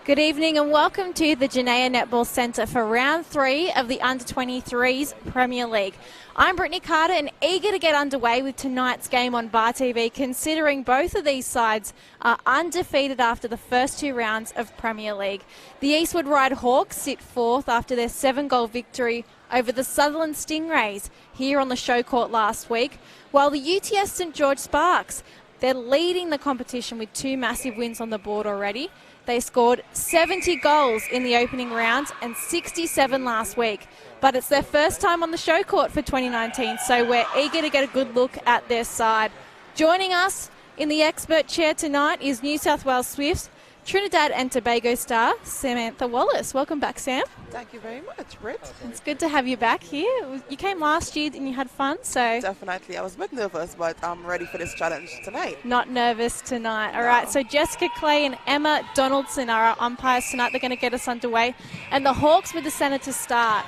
Good evening and welcome to the Janaea Netball Centre for round 3 of the Under-23's Premier League. I'm Brittany Carter and eager to get underway with tonight's game on Bar TV, considering both of these sides are undefeated after the first 2 rounds of Premier League. The Eastwood Ride Hawks sit 4th after their 7-goal victory over the Sutherland Stingrays here on the show court last week, while the UTS St George Sparks, they're leading the competition with 2 massive wins on the board already. They scored 70 goals in the opening round and 67 last week. But it's their first time on the show court for 2019, so we're eager to get a good look at their side. Joining us in the expert chair tonight is New South Wales Swifts Trinidad and Tobago star Samantha Wallace. Welcome back, Sam. Thank you very much, Britt. It's good to have you back here. You came last year and you had fun, so... Definitely. I was a bit nervous, but I'm ready for this challenge tonight. Not nervous tonight. All right, so Jessica Clay and Emma Donaldson are our umpires tonight. They're going to get us underway. And the Hawks with the centre to start.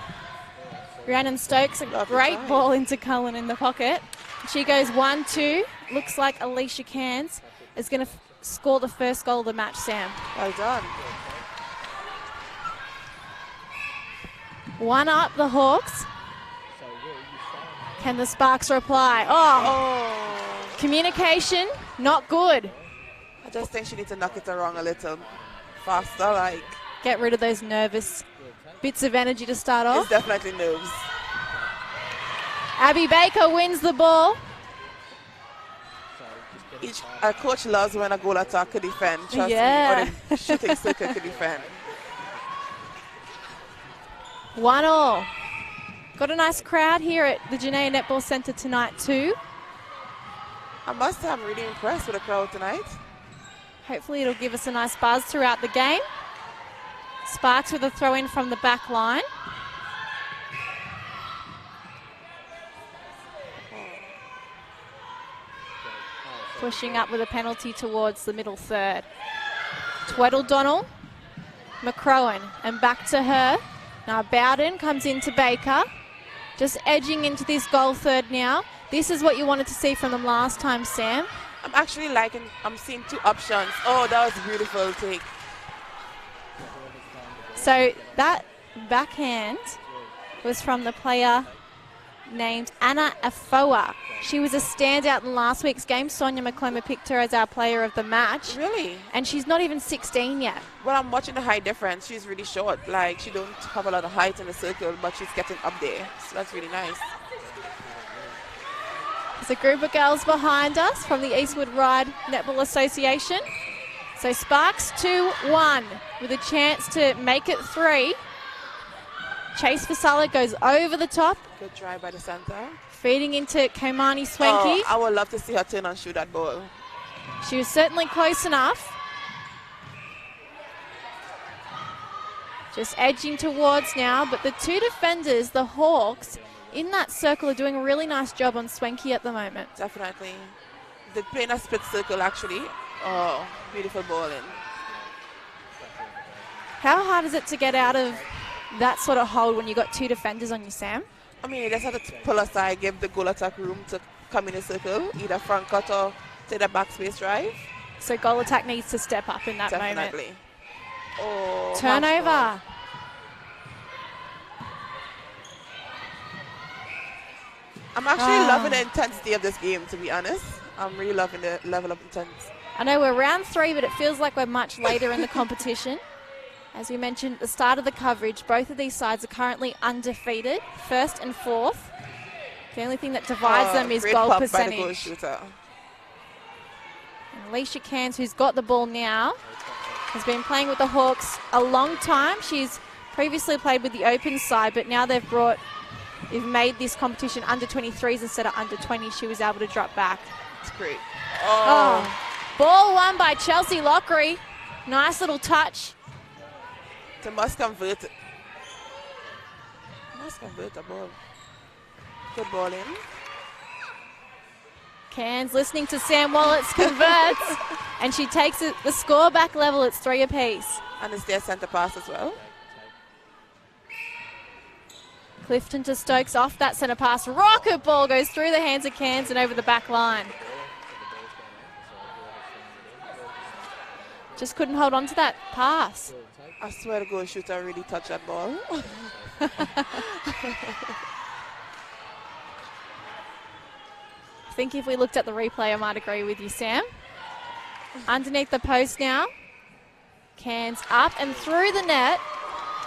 Rhiannon Stokes, a great ball into Cullen in the pocket. She goes 1-2. Looks like Alicia Cairns is going to score the first goal of the match, Sam. Well done. 1 up, the Hawks. Can the Sparks reply? Oh. Communication, not good. I just think she needs to knock it around a little faster, like. Get rid of those nervous bits of energy to start off. It's definitely nerves. Abby Baker wins the ball. A coach loves when a goal attack could defend. Trust me, or the shooting circle could defend. 1-1. Got a nice crowd here at the Janaea Netball Centre tonight too. I must say I'm really impressed with the crowd tonight. Hopefully it'll give us a nice buzz throughout the game. Sparks with a throw in from the back line. Pushing up with a penalty towards the middle third. Tweddle-Donnell, McCrowan, and back to her. Now Bowden comes into Baker, just edging into this goal third now. This is what you wanted to see from them last time, Sam. I'm actually liking, I'm seeing 2 options. Oh, that was a beautiful take. So that backhand was from the player named Anna Afoa. She was a standout in last week's game. Sonia McClemmer picked her as our player of the match. Really? And she's not even 16 yet. Well, I'm watching the height difference. She's really short. Like, she don't have a lot of height in the circle, but she's getting up there. So that's really nice. There's a group of girls behind us from the Eastwood Ride Netball Association. So Sparks 2-1 with a chance to make it 3. Chase Vasala goes over the top. Good try by the centre. Feeding into Komani Swenke. Oh, I would love to see her turn and shoot that ball. She was certainly close enough. Just edging towards now, but the 2 defenders, the Hawks, in that circle are doing a really nice job on Swenke at the moment. Definitely. They're playing a split circle, actually. Oh, beautiful ball in. How hard is it to get out of that sort of hold when you got 2 defenders on you, Sam? I mean, you just have to pull aside, give the goal attack room to come in a circle, either front cut or take the backspace drive. So goal attack needs to step up in that moment. Definitely. Oh, turnover. I'm actually loving the intensity of this game, to be honest. I'm really loving the level of intensity. I know we're round 3, but it feels like we're much later in the competition. As we mentioned at the start of the coverage, both of these sides are currently undefeated, 1st and 4th. The only thing that divides them is goal percentage. By the goal shooter. And Alicia Cairns, who's got the ball now, has been playing with the Hawks a long time. She's previously played with the open side, but now they've made this competition under 23s instead of under 20. She was able to drop back. It's great. Oh. Ball won by Chelsea Lockery. Nice little touch. They must convert it. Must convert the ball. Good ball in. Cairns listening to Sam Wallace converts. And she takes it, the score back level. It's 3 apiece. And it's their centre pass as well. Clifton to Stokes off that centre pass. Rocket ball goes through the hands of Cairns and over the back line. Just couldn't hold on to that pass. I swear the goal shooter really touched that ball. I think if we looked at the replay, I might agree with you, Sam. Underneath the post now. Cairns up and through the net.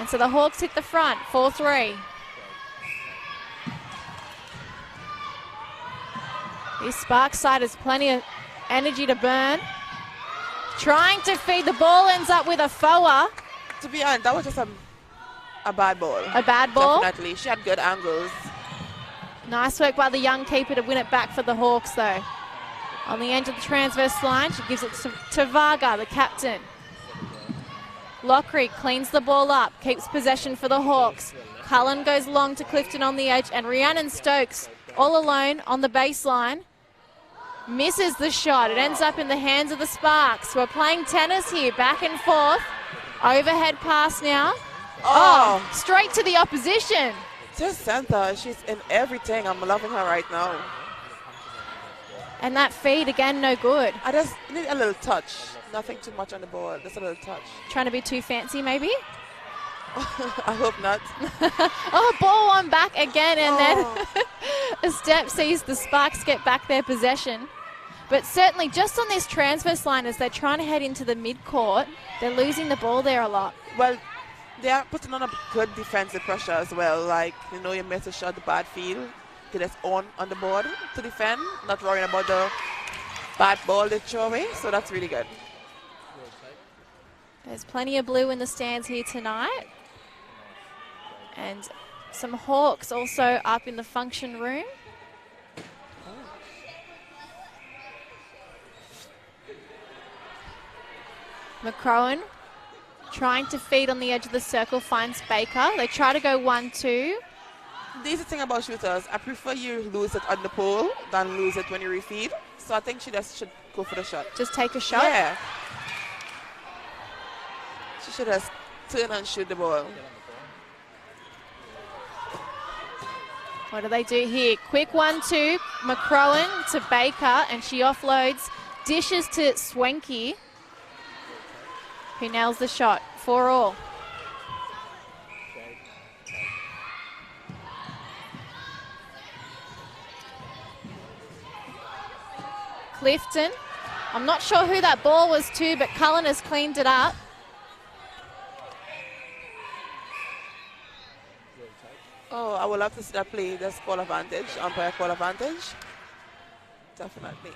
And so the Hawks hit the front, 4-3. This Sparks side has plenty of energy to burn. Trying to feed the ball, ends up with a foa. To be honest, that was just a bad ball. A bad ball? Definitely. She had good angles. Nice work by the young keeper to win it back for the Hawks, though. On the end of the transverse line, she gives it to Varga, the captain. Lockery cleans the ball up, keeps possession for the Hawks. Cullen goes long to Clifton on the edge, and Rhiannon Stokes all alone on the baseline. Misses the shot. It ends up in the hands of the Sparks. We're playing tennis here, back and forth. Overhead pass now. Oh, straight to the opposition. Just center. She's in everything. I'm loving her right now. And that feed again, no good. I just need a little touch. Nothing too much on the ball. Just a little touch. Trying to be too fancy, maybe? I hope not. Oh, ball one back again, and then a step sees the Sparks get back their possession. But certainly just on this transverse line as they're trying to head into the mid-court, they're losing the ball there a lot. Well, they are putting on a good defensive pressure as well. Like, you know, you miss a shot, the bad field. Get us on the board to defend, not worrying about the bad ball they throw away. So that's really good. There's plenty of blue in the stands here tonight. And some Hawks also up in the function room. McCrowan trying to feed on the edge of the circle, finds Baker. They try to go 1-2. This is the thing about shooters. I prefer you lose it on the pole than lose it when you refeed. So I think she just should go for the shot. Just take a shot? Yeah. She should just turn and shoot the ball. What do they do here? Quick 1-2. McCrowan to Baker, and she offloads. Dishes to Swanky, who nails the shot. 4-all. Clifton. I'm not sure who that ball was to, but Cullen has cleaned it up. Oh, I would love to see that play. That's call advantage, umpire call advantage. Definitely.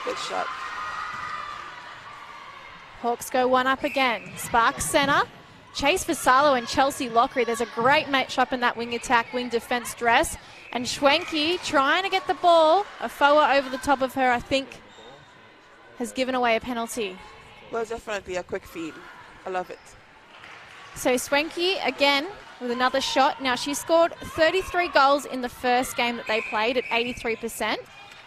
Good shot. Hawks go one up again. Sparks center. Chase Fasalo and Chelsea Lockery. There's a great match-up in that wing attack, wing defense dress. And Schwenke trying to get the ball. A foa over the top of her, I think, has given away a penalty. Well, definitely a quick feed. I love it. So Swanky again with another shot. Now she scored 33 goals in the first game that they played at 83%.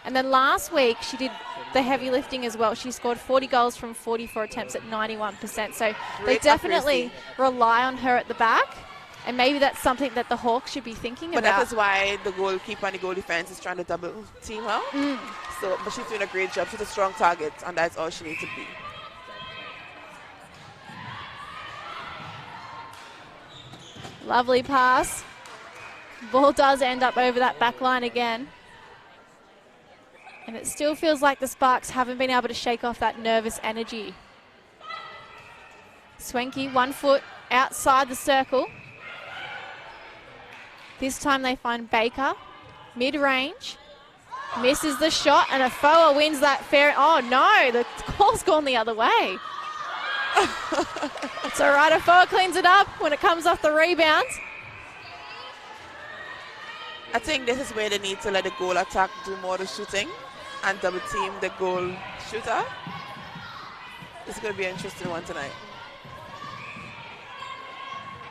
And then last week she did the heavy lifting as well. She scored 40 goals from 44 attempts at 91%. So they definitely rely on her at the back. And maybe that's something that the Hawks should be thinking about. But that is why the goalkeeper and the goal defense is trying to double team her. So, but she's doing a great job. She's a strong target, and that's all she needs to be. Lovely pass. Ball does end up over that back line again. And it still feels like the Sparks haven't been able to shake off that nervous energy. Swanky, 1 foot outside the circle. This time they find Baker. Mid-range. Misses the shot, and Afoa wins that fair. Oh no, the call's gone the other way. It's all right, Afoa cleans it up when it comes off the rebound. I think this is where they need to let the goal attack do more of the shooting and double team the goal shooter. It's going to be an interesting one tonight.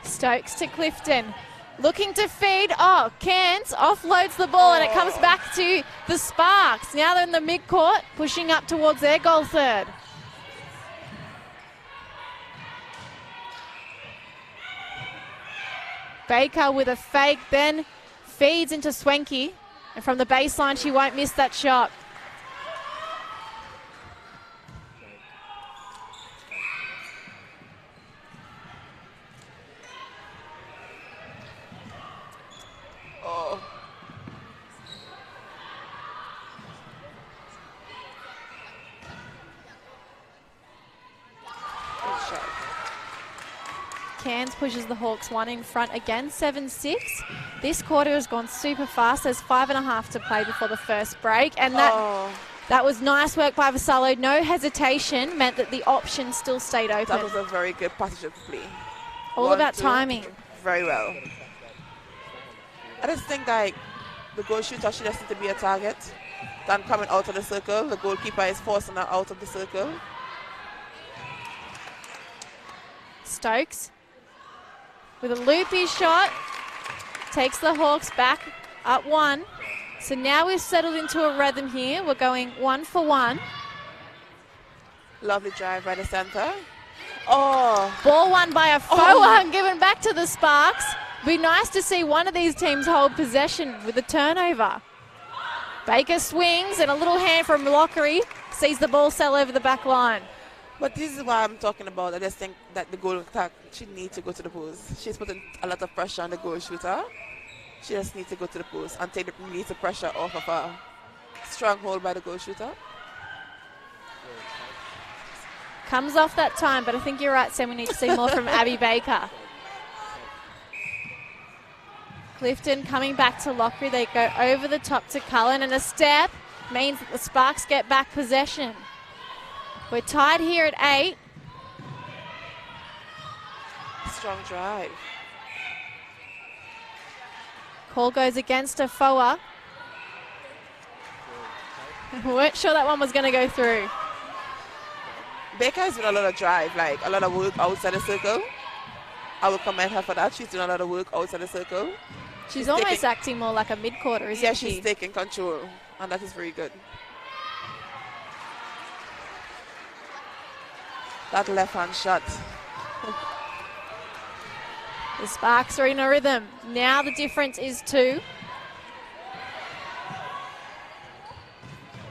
Stokes to Clifton. Looking to feed. Oh, Cairns offloads the ball, and it comes back to the Sparks. Now they're in the midcourt, pushing up towards their goal third. Baker with a fake, then feeds into Swanky. And from the baseline, she won't miss that shot. Cairns pushes the Hawks 1 in front again, 7-6. This quarter has gone super fast. There's 5.5 to play before the first break. And that was nice work by Vassallo. No hesitation meant that the option still stayed open. That was a very good passage of play. All about timing. Very well. I just think like the goal shooter should just need to be a target than coming out of the circle. The goalkeeper is forcing her out of the circle. Stokes with a loopy shot takes the Hawks back up 1. So now we've settled into a rhythm here. We're going 1 for 1. Lovely drive by the centre. Oh. Ball won by a Foa and given back to the Sparks. Be nice to see one of these teams hold possession with a turnover. Baker swings and a little hand from Lockery sees the ball sail over the back line. But this is what I'm talking about. I just think that the goal attack should need to go to the post. She's putting a lot of pressure on the goal shooter. She just needs to go to the post and release the pressure off of her. Strong hold by the goal shooter. Comes off that time, but I think you're right, Sam. We need to see more from Abby Baker. Clifton coming back to Lockery. They go over the top to Cullen, and a step means that the Sparks get back possession. We're tied here at 8. Strong drive. Call goes against a Foa. We weren't sure that one was going to go through. Baker has doing a lot of drive, like a lot of work outside the circle. I will commend her for that. She's doing a lot of work outside the circle. She's almost acting more like a mid-quarter, isn't she? Yeah, she's taking control, and that is very good. That left-hand shot. The Sparks are in a rhythm. Now the difference is 2.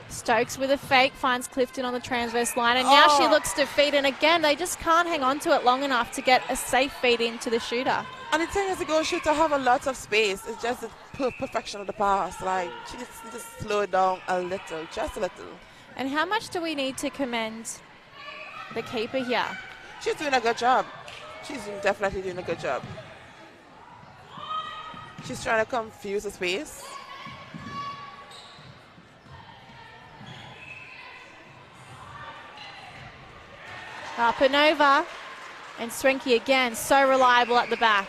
Stokes with a fake finds Clifton on the transverse line, and now she looks to feed, and again they just can't hang on to it long enough to get a safe feed into the shooter. And the thing is, the goal shooter have a lot of space. It's just the perfection of the pass. Like, she just needs to slow it down a little, just a little. And how much do we need to commend the keeper here? She's doing a good job. She's definitely doing a good job. She's trying to confuse the space. Up and over. And Swenky again, so reliable at the back.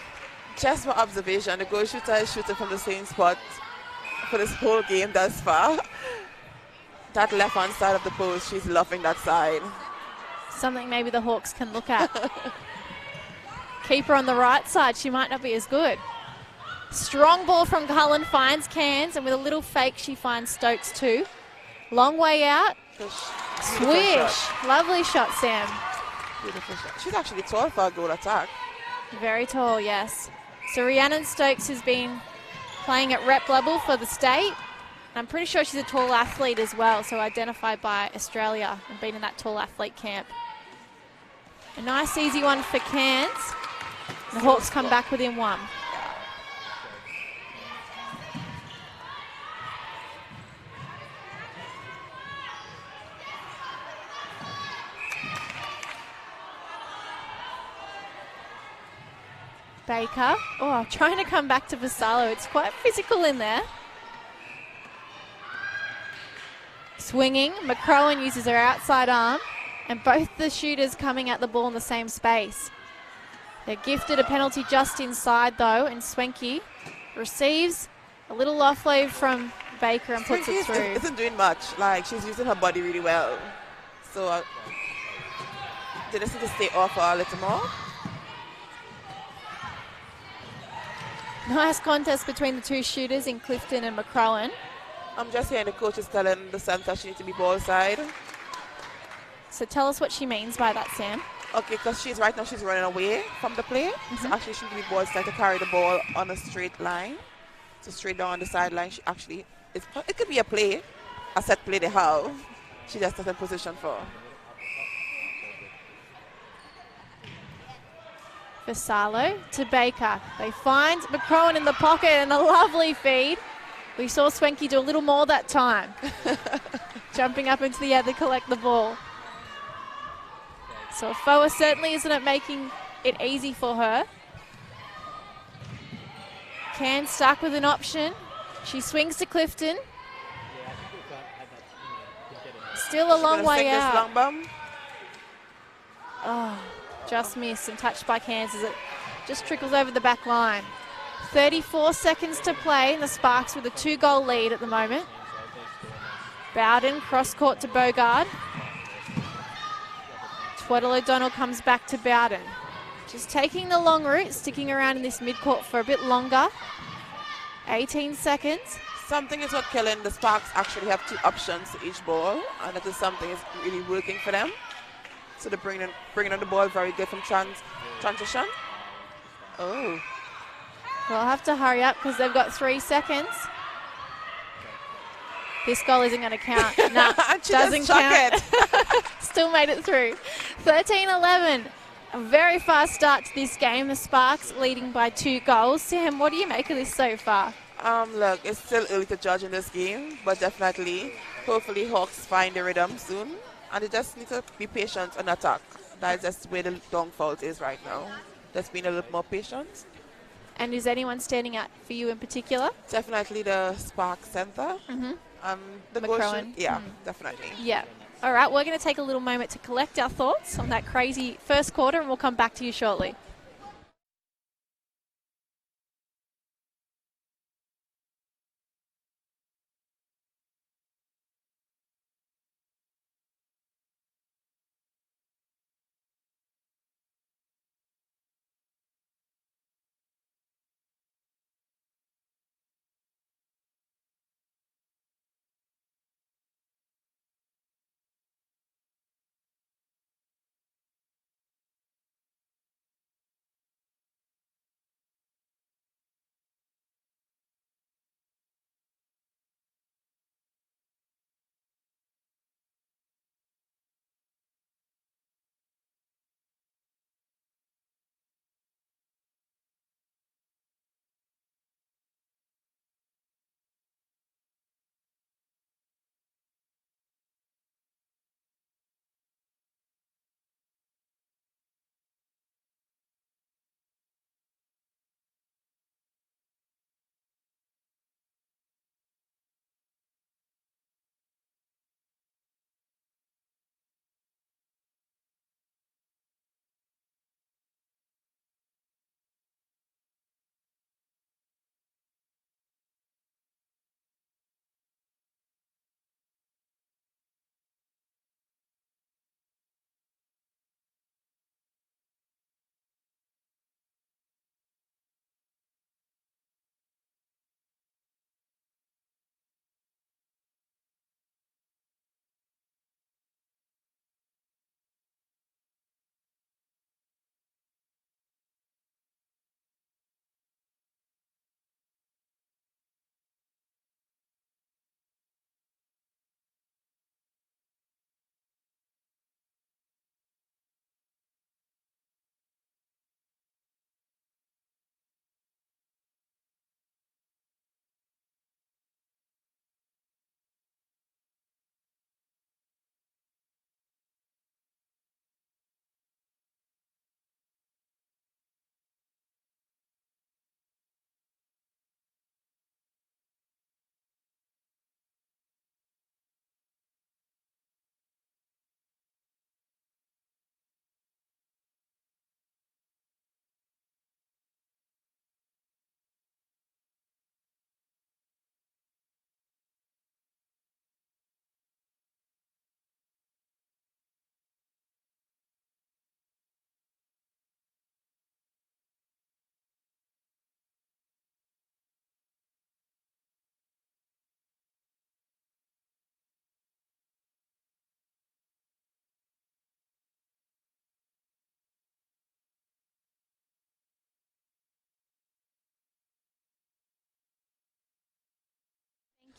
Just for observation, the goal shooter is shooting from the same spot for this whole game thus far. That left-hand side of the post, she's loving that side. Something maybe the Hawks can look at. Keeper on the right side, she might not be as good. Strong ball from Cullen, finds Cairns, and with a little fake she finds Stokes too. Long way out. Swish. Shot. Lovely shot, Sam. Beautiful shot. She's actually tall for a goal attack. Very tall, yes. So Rhiannon Stokes has been playing at rep level for the state. I'm pretty sure she's a tall athlete as well, so identified by Australia and been in that tall athlete camp. A nice easy one for Cairns. The Hawks come back within 1. Baker, trying to come back to Vassallo. It's quite physical in there. Swinging, McCrowan uses her outside arm, and both the shooters coming at the ball in the same space. They're gifted a penalty just inside though, and Swenky receives a little offload from Baker and puts it through. Isn't doing much. Like, she's using her body really well. So they just need to stay off her a little more. Nice contest between the two shooters in Clifton and McCrowan. I'm just hearing the coach is telling the centre she needs to be ball side. So tell us what she means by that, Sam. Okay, because right now she's running away from the play. So actually she needs to be ball side to carry the ball on a straight line. So straight down the sideline, she actually, it could be a play, a set play they have. She just has a position for. Vassallo to Baker. They find McCrowan in the pocket and a lovely feed. We saw Swenky do a little more that time. Jumping up into the air to collect the ball. So Foa certainly isn't making it easy for her. Cairns stuck with an option. She swings to Clifton. Still a long way out. Long bomb. Oh, just missed and touched by Cairns as it just trickles over the back line. 34 seconds to play, and the Sparks with a 2-goal lead at the moment. Bowden cross court to Bogard. Tweddle O'Donnell comes back to Bowden. Just taking the long route, sticking around in this mid-court for a bit longer. 18 seconds. Something is what killing the Sparks actually have 2 options to each ball, and that is something is really working for them. So they're bringing on the ball very good from transition. Oh. We'll have to hurry up because they've got 3 seconds. This goal isn't going to count. No, doesn't count. Still made it through. 13-11. A very fast start to this game. The Sparks leading by 2 goals. Sam, what do you make of this so far? Look, it's still early to judge in this game, but definitely, hopefully Hawks find the rhythm soon. And they just need to be patient on attack. That's just where the downfall is right now. Just being a little more patient. And is anyone standing out for you in particular? Definitely the Spark Center. The McCrowan. Yeah, definitely. Yeah. All right, we're going to take a little moment to collect our thoughts on that crazy first quarter, and we'll come back to you shortly.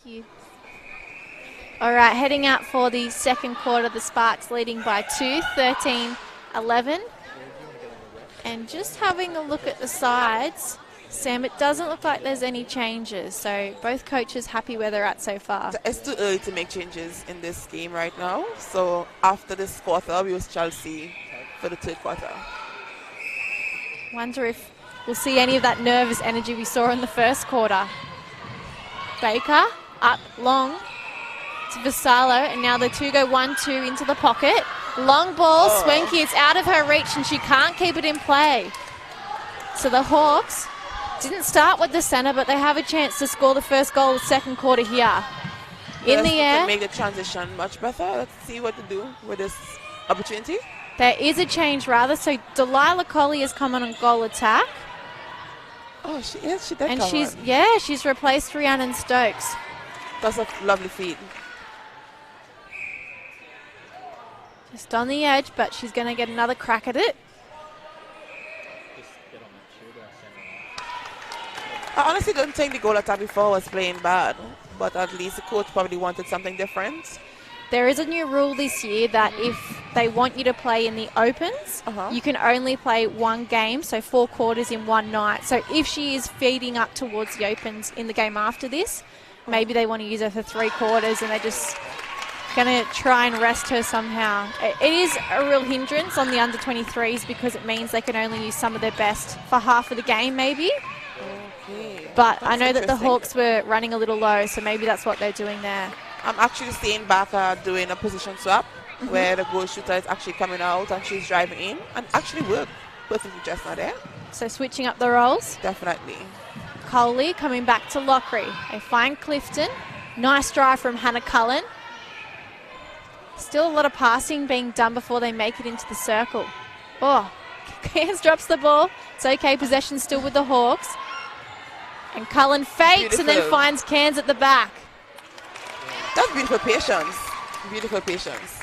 Thank you. All right, heading out for the second quarter, the Sparks leading by 2, 13-11. And just having a look at the sides, Sam, it doesn't look like there's any changes. So both coaches happy where they're at so far. It's too early to make changes in this game right now. So after this quarter, we shall see for the third quarter. Wonder if we'll see any of that nervous energy we saw in the first quarter. Baker up long to Vassallo, and now the two go 1-2 into the pocket. Long ball, Swenky, it's out of her reach and she can't keep it in play. So the Hawks didn't start with the center, but they have a chance to score the first goal of the second quarter here. In the air. To make the transition much better. Let's see what to do with this opportunity. There is a change rather, so Delilah Colley has come on goal attack. Oh, she is. She did and come she's on. she's replaced Rhiannon Stokes. That's a lovely feat. Just on the edge, but she's going to get another crack at it. I honestly don't think the goal attack before was playing bad, but at least the coach probably wanted something different. There is a new rule this year that if they want you to play in the opens, you can only play one game, so 4 quarters in one night. So if she is feeding up towards the opens in the game after this, maybe they want to use her for 3 quarters and they're just going to try and rest her somehow. It is a real hindrance on the under-23s because it means they can only use some of their best for half of the game maybe. Okay. But I know that the Hawks were running a little low, so maybe that's what they're doing there. I'm actually seeing Baker doing a position swap where the goal shooter is actually coming out and she's driving in and actually worked. Perfectly just not there. So switching up the roles. Definitely. Coley coming back to Lockery. They find Clifton. Nice drive from Hannah Cullen. Still a lot of passing being done before they make it into the circle. Oh, Cairns drops the ball. It's okay, possession still with the Hawks. And Cullen fakes and then finds Cairns at the back. That's beautiful patience. Beautiful patience.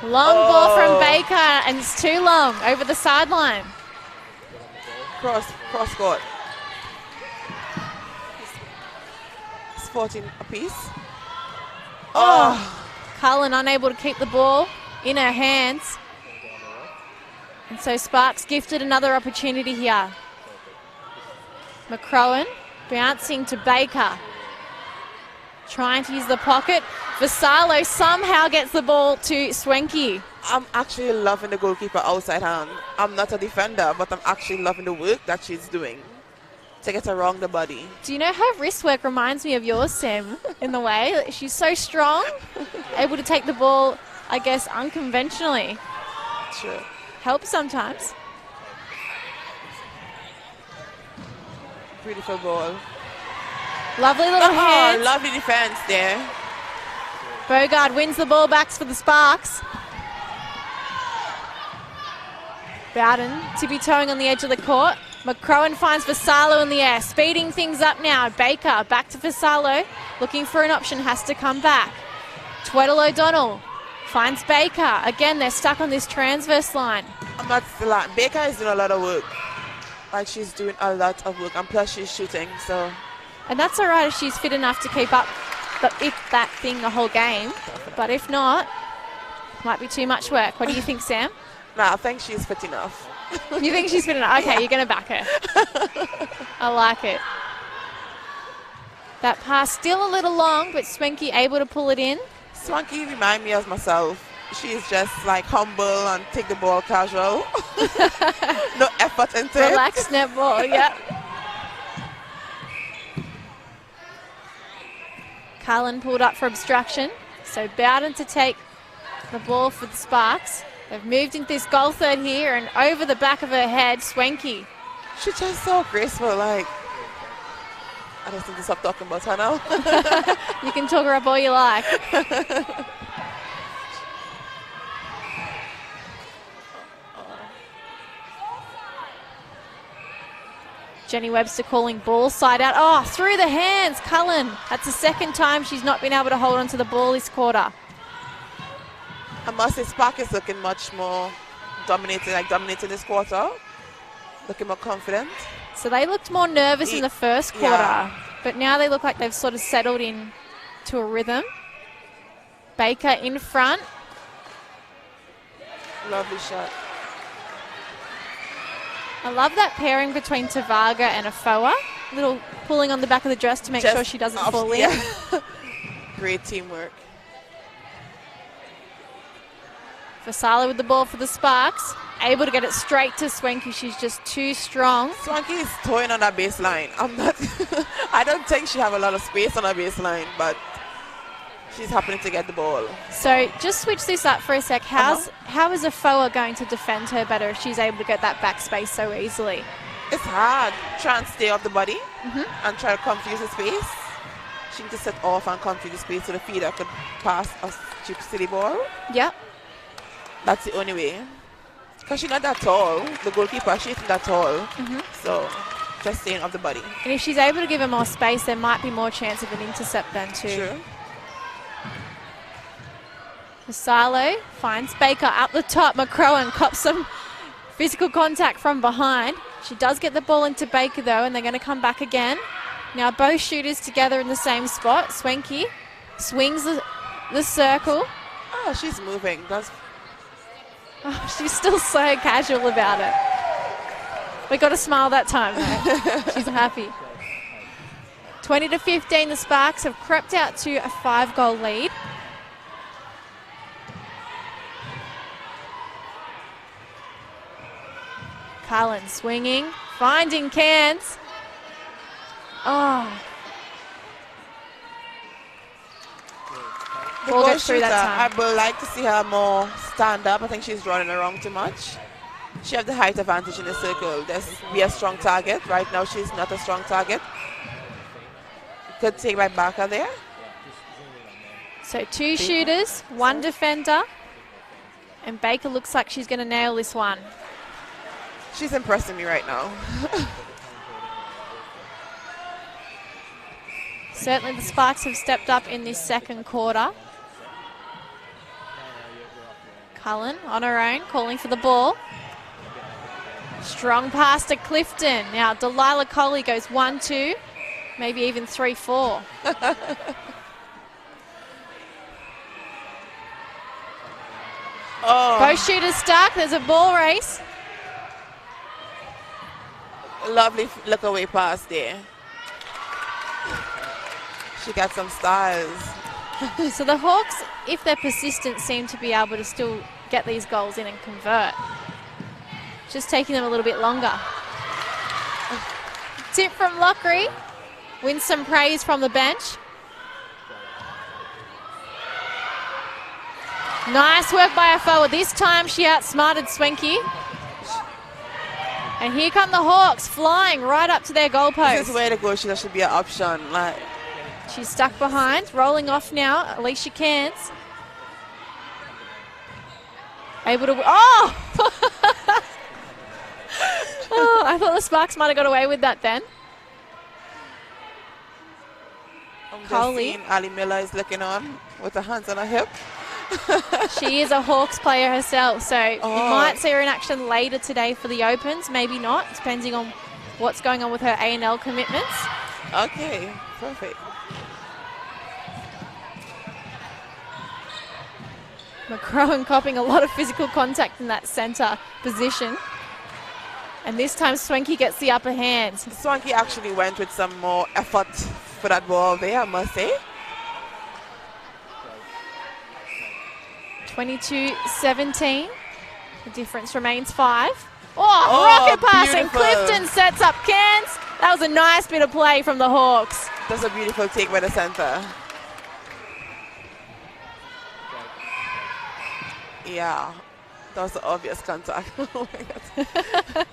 Long ball from Baker, and it's too long over the sideline. Cross court. It's 14 apiece. Cullen unable to keep the ball in her hands. And so Sparks gifted another opportunity here. McCrowan bouncing to Baker. Trying to use the pocket. Vassallo somehow gets the ball to Swenky. I'm actually loving the goalkeeper outside hand. I'm not a defender, but I'm actually loving the work that she's doing to get around the body. Do you know her wrist work reminds me of yours, Sam, in the way? She's so strong, able to take the ball, I guess, unconventionally. True. Helps sometimes. Beautiful ball. Lovely little hands. Lovely defense there. Bogard wins the ball back for the Sparks. Bowden tippy-toeing on the edge of the court. McCrowan finds Vassallo in the air, speeding things up now. Baker back to Vassallo, looking for an option, has to come back. Tweddle O'Donnell finds Baker. Again, they're stuck on this transverse line. I'm not lying. Baker is doing a lot of work. Like, she's doing a lot of work, and plus she's shooting, so. And that's all right if she's fit enough to keep up that thing the whole game. But if not, might be too much work. What do you think, Sam? No, I think she's fit enough. You think she's fit enough? Okay, You're going to back her. I like it. That pass still a little long, but Swenky able to pull it in. Swanky remind me of myself. She's just like humble and take the ball casual. No effort into it. Relaxed netball, yep. Cullen pulled up for obstruction. So Bowden to take the ball for the Sparks. They've moved into this goal third here and over the back of her head, Swenky. She's just so graceful, like. I just need to stop talking about her now. You can talk her up all you like. Jenny Webster calling ball side out. Oh, through the hands, Cullen. That's the second time she's not been able to hold on to the ball this quarter. I must say Spark is looking much more dominating this quarter. Looking more confident. So they looked more nervous in the first quarter, but now they look like they've sort of settled in to a rhythm. Baker in front. Lovely shot. I love that pairing between Tavaga and Afoa. Little pulling on the back of the dress to make sure she doesn't fall in. Yeah. Great teamwork. Vasala with the ball for the Sparks. Able to get it straight to Swanky. She's just too strong. Swanky is towing on that baseline. I don't think she have a lot of space on her baseline, but she's happening to get the ball. So just switch this up for a sec. How is a forward going to defend her better if she's able to get that back space so easily? It's hard. Try and stay off the body and try to confuse the space. She needs to set off and confuse the space so the feeder could pass a cheap city ball. Yep. That's the only way. Because she's not that tall. The goalkeeper, she isn't that tall. So just staying off the body. And if she's able to give her more space, there might be more chance of an intercept then too. True. Silo finds Baker up the top. McCrowan cops some physical contact from behind. She does get the ball into Baker though, and they're going to come back again. Now both shooters together in the same spot. Swanky swings the circle. Oh, she's moving. She's still so casual about it. We got a smile that time though. She's happy. 20-15, the Sparks have crept out to a 5-goal lead. Cullen swinging, finding Cairns. Oh. Ball goes through that time. I would like to see her more stand up. I think she's running around too much. She has the height advantage in the circle. There's be a strong target. Right now she's not a strong target. Could take right back her there. So 2 shooters, 1 defender. And Baker looks like she's going to nail this one. She's impressing me right now. Certainly the Sparks have stepped up in this second quarter. Cullen on her own, calling for the ball. Strong pass to Clifton. Now Delilah Coley goes 1-2, maybe even 3-4. Both shooters stuck. There's a ball race. Lovely look away pass there. She got some styles. So the Hawks, if they're persistent, seem to be able to still get these goals in and convert. Just taking them a little bit longer. Tip from Lockery. Wins some praise from the bench. Nice work by her forward. This time she outsmarted Swanky. And here come the Hawks flying right up to their goalpost. This is where to go. She should be an option. She's stuck behind, rolling off now. Alicia Cairns. Able to... Oh! Oh, I thought the Sparks might have got away with that then. Coley. Ali Miller is looking on with her hands on her hip. She is a Hawks player herself, so you might see her in action later today for the Opens, maybe not, depending on what's going on with her A&L commitments. Okay, perfect. McCrowan copping a lot of physical contact in that centre position. And this time Swanky gets the upper hand. Swanky actually went with some more effort for that ball there, I must say. 22-17. The difference remains 5. Rocket pass, and Clifton sets up Cairns. That was a nice bit of play from the Hawks. That's a beautiful take by the centre. Yeah, that was the obvious contact. Oh my God.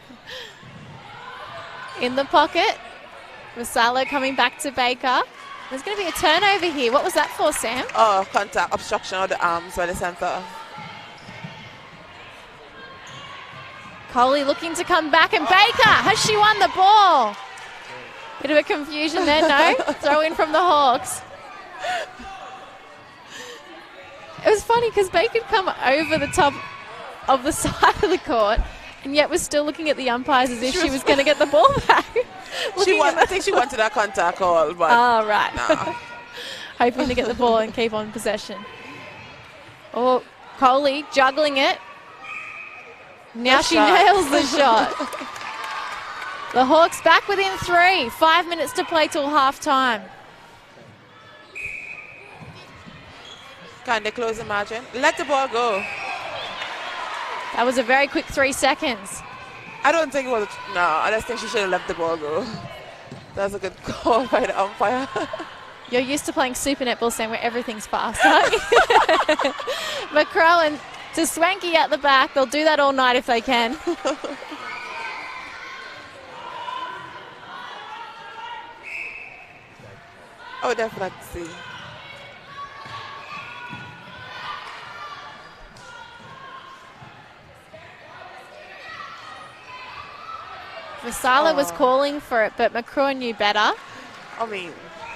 In the pocket, Vassallo coming back to Baker. There's going to be a turnover here. What was that for, Sam? Oh, contact, obstruction of the arms by the centre. Coley looking to come back, and Baker, has she won the ball? Bit of a confusion there, no? Throw in from the Hawks. It was funny because Baker had come over the top of the side of the court, and yet was still looking at the umpires as if she was going to get the ball back. I think she wanted that contact call, but right. Nah. Hoping to get the ball and keep on possession. Oh, Coley juggling it. Now she nails the shot. The Hawks back within 3. 5 minutes to play till half-time. Can they close the margin? Let the ball go. That was a very quick 3 seconds. I don't think it was. No, I just think she should have let the ball go. That was a good call by the umpire. You're used to playing Super Netball, Sam, where everything's fast, aren't you? McCrowan to Swanky at the back. They'll do that all night if they can. Oh, definitely. Vasala was calling for it, but McCrowan knew better. I mean,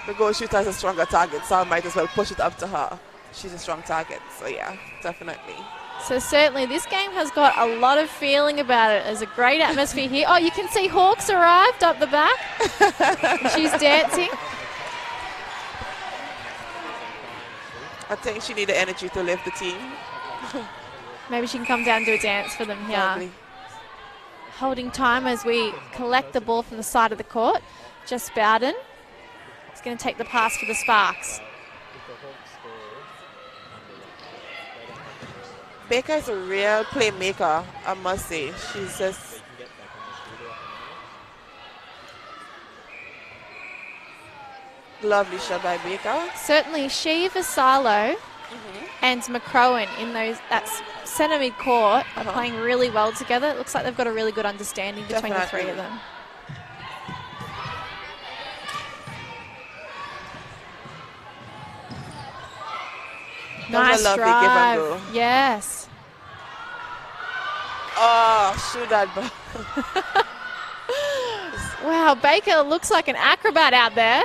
the goal shooter has a stronger target, so I might as well push it up to her. She's a strong target, so yeah, definitely. So certainly this game has got a lot of feeling about it. There's a great atmosphere here. Oh, you can see Hawks arrived up the back. She's dancing. I think she needed energy to lift the team. Maybe she can come down and do a dance for them here. Probably. Holding time as we collect the ball from the side of the court. Jess Bowden is going to take the pass for the Sparks. Baker is a real playmaker, I must say. She's just... Lovely shot by Baker. Certainly she, Vasalo, and McCrowan in that centre mid court are playing really well together. It looks like they've got a really good understanding between the three of them. Nice lovely drive. give and go. Yes. Oh, shoot that ball. Wow, Baker looks like an acrobat out there.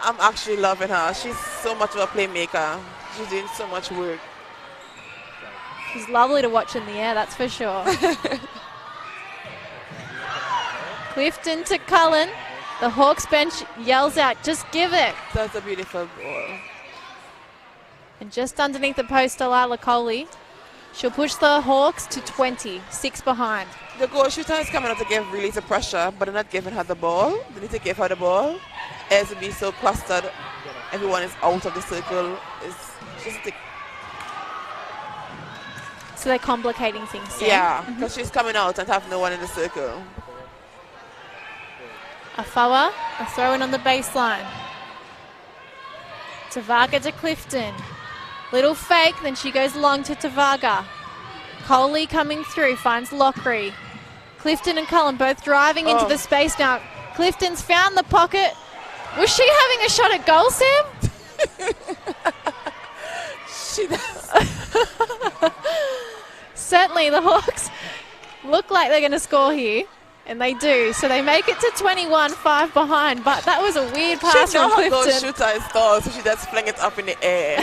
I'm actually loving her. She's so much of a playmaker. She's doing so much work. She's lovely to watch in the air, that's for sure. Clifton to Cullen. The Hawks bench yells out, just give it. That's a beautiful ball. And just underneath the post, Delilah Coley. She'll push the Hawks to 20, 6 behind. The goal shooter is coming out to give release of pressure, but they're not giving her the ball. They need to give her the ball. As to be so clustered, everyone is out of the circle. It's just so they're complicating things. Yeah, because she's coming out and have no one in the circle. Afawa, a throw in on the baseline. Tavaga to Clifton. Little fake, then she goes long to Tavaga. Coley coming through, finds Lockery. Clifton and Cullen both driving into the space now. Clifton's found the pocket. Was she having a shot at goal, Sam? She does. Certainly the Hawks look like they're going to score here. And they do. So they make it to 21, 5 behind. But that was a weird pass from Clifton. Goal shooter is tall, so she just fling it up in the air.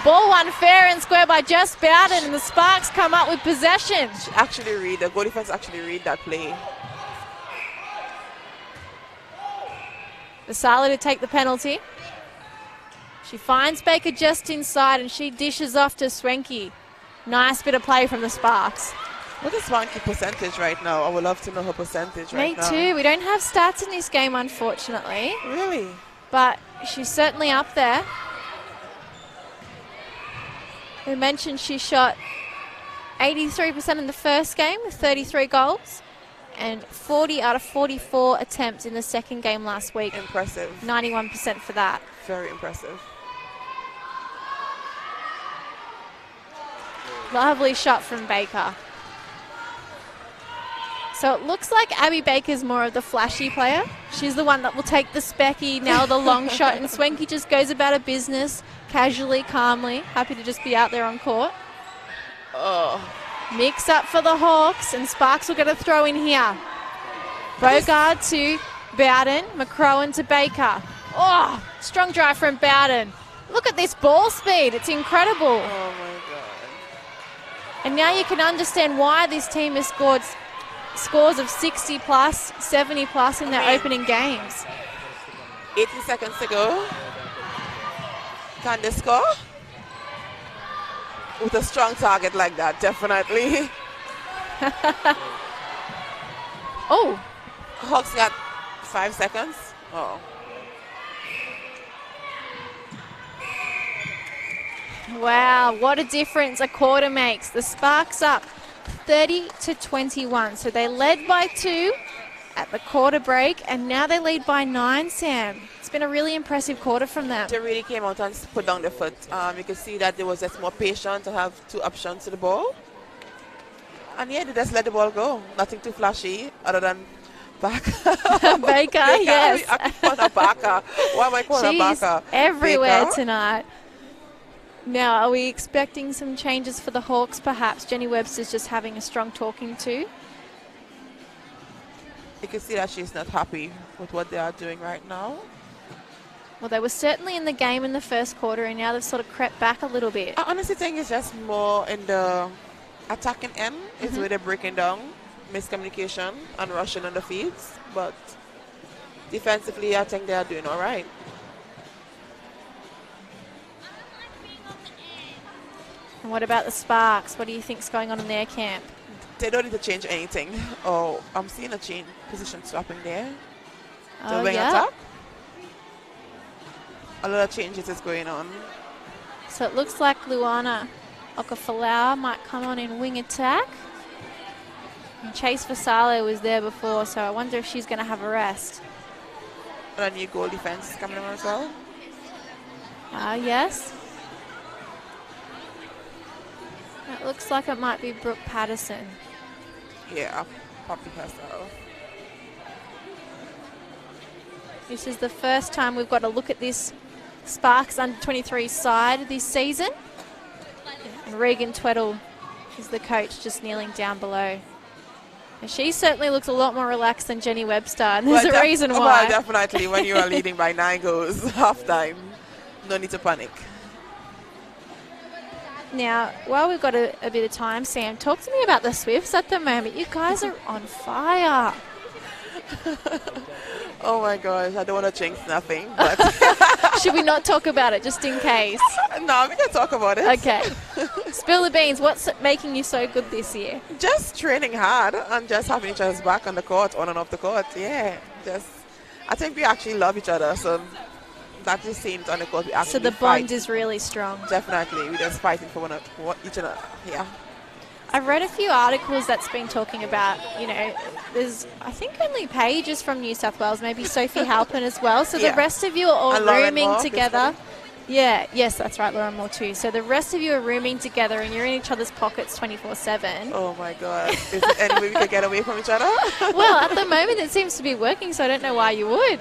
Ball won fair and square by Jess Bowden, and the Sparks come up with possession. The goal defense actually read that play. Vasala to take the penalty. She finds Baker just inside, and she dishes off to Swanky. Nice bit of play from the Sparks. What is Swanky percentage right now? I would love to know her percentage right now. Me too. We don't have stats in this game, unfortunately. Really? But she's certainly up there. We mentioned she shot 83% in the first game with 33 goals and 40 out of 44 attempts in the second game last week. Impressive. 91% for that. Very impressive. Lovely shot from Baker. So it looks like Abby Baker's more of the flashy player. She's the one that will take the specky, now the long shot, and Swanky just goes about her business casually, calmly, happy to just be out there on court. Mix up for the Hawks, and Sparks will get a throw in here. Bogard to Bowden, McCrowan to Baker. Oh, strong drive from Bowden. Look at this ball speed, it's incredible. Oh my God. And now you can understand why this team has scored scores of 60 plus, 70 plus in their opening games. 80 seconds to go. Can they score? with a strong target like that, definitely. Oh, Hawks got 5 seconds. Oh. wow, what a difference a quarter makes. The Sparks up 30-21. So they led by 2 at the quarter break, and now they lead by 9, Sam. It's been a really impressive quarter from them. They really came out and put down their foot. You can see that there was just more patient to have 2 options to the ball. And yeah, they just let the ball go. Nothing too flashy other than Baker. Baker, yes. I keep calling her Baker. Why am I calling her She's Baker? everywhere Baker? tonight. Now, are we expecting some changes for the Hawks, perhaps? Jenny Webster's just having a strong talking to. You can see that she's not happy with what they are doing right now. Well, they were certainly in the game in the first quarter, and now they've sort of crept back a little bit. I honestly think it's just more in the attacking end is where they're breaking down miscommunication and rushing on the fields. But defensively, I think they are doing all right. And what about the Sparks? What do you think's going on in their camp? They don't need to change anything. Oh, I'm seeing a change position swapping there. The Oh, wing yeah. attack. A lot of changes is going on. So it looks like Luana Okafalau might come on in wing attack. And Chase Vasale was there before, so I wonder if she's going to have a rest. And a new goal defense is coming on as well. Yes. It looks like it might be Brooke Patterson. Yeah, Poppy herself. This is the first time we've got a look at this Sparks under-23 side this season. And Regan Tweddle is the coach, just kneeling down below. And she certainly looks a lot more relaxed than Jenny Webster, and there's a reason why. Well, definitely when you are leading by 9 goals half-time, no need to panic. Now, while we've got a bit of time, Sam, talk to me about the Swifts at the moment. You guys are on fire. Oh my gosh, I don't want to jinx nothing, but Should we not talk about it just in case? no, we can talk about it. Okay. Spill the beans. What's making you so good this year? Just training hard and just having each other's back on the court, on and off the court. Yeah, I think we actually love each other, so that just seems on the court. We actually So the fight. bond is really strong. Definitely, we're just fighting for each other. Yeah. I've read a few articles that's been talking about, there's, I think, only Paige is from New South Wales, maybe Sophie Halpin as well. So Yeah. the rest of you are all And Lauren rooming Moore, together. Yeah, yes, that's right, Lauren Moore too. So the rest of you are rooming together and you're in each other's pockets 24/7. Oh my God. Is there any way we could get away from each other? Well, at the moment it seems to be working, so I don't know why you would.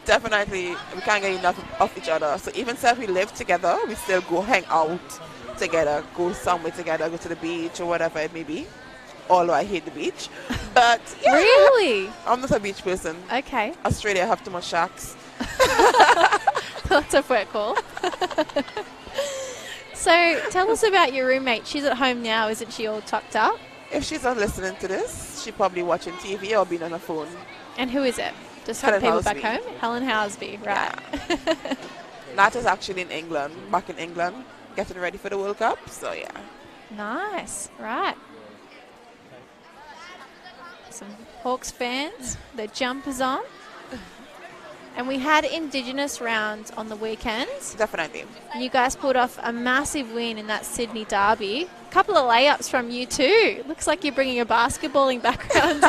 Definitely, we can't get enough of each other. So even if we live together, we still go hang out together, go somewhere together, go to the beach or whatever it may be. Although I hate the beach. But yeah, Really? I'm not a beach person. Okay. Australia have too much sharks. That's a fair call. So tell us about your roommate. She's at home now, isn't she, all tucked up? If she's not listening to this, she's probably watching TV or being on her phone. And who is it? Just for the Helen people back Housby. home? Helen Housby, right. Nat is actually in England, back in England, getting ready for the World Cup. So yeah. Nice, right. Some Hawks fans, their jumpers on. And we had Indigenous rounds on the weekends. Definitely. You guys pulled off a massive win in that Sydney derby. A couple of layups from you too. Looks like you're bringing a basketballing background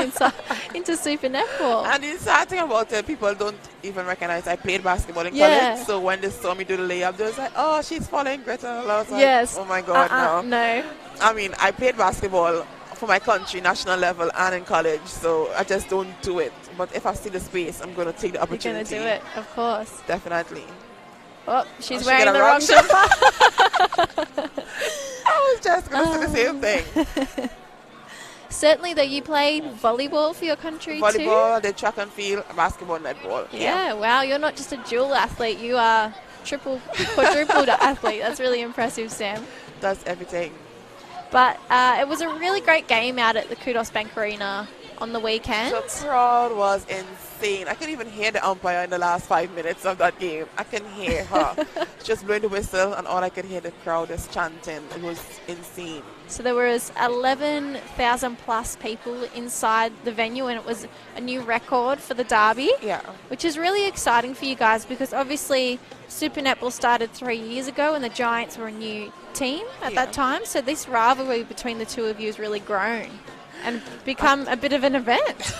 into Super Netball. And the sad thing about it, people don't even recognize I played basketball in Yeah. college. So when they saw me do the layup, they was like, oh, she's following Greta. I was like, Yes. oh my God, no. No. I mean, I played basketball for my country, national level, and in college. So I just don't do it. But if I see the space, I'm going to take the You're opportunity. going to do it, of course. Definitely. Oh, she's she wearing got a the wrong wrong jumper. I was just going to say the same thing. Certainly, though, you played volleyball for your country Volleyball, the track and field, basketball, netball. too. Yeah, wow, you're not just a dual athlete, you are quadrupled athlete. That's really impressive, Sam. Does everything. But it was a really great game out at the Kudos Bank Arena on the weekend. The crowd was insane. I could even hear the umpire in the last 5 minutes of that game. I can hear her just blowing the whistle, and all I could hear the crowd is chanting. It was insane. So there was 11,000 plus people inside the venue, and it was a new record for the derby. Yeah. Which is really exciting for you guys because obviously Super Netball started 3 years ago and the Giants were a new team at that time. So this rivalry between the two of you has really grown and become a bit of an event.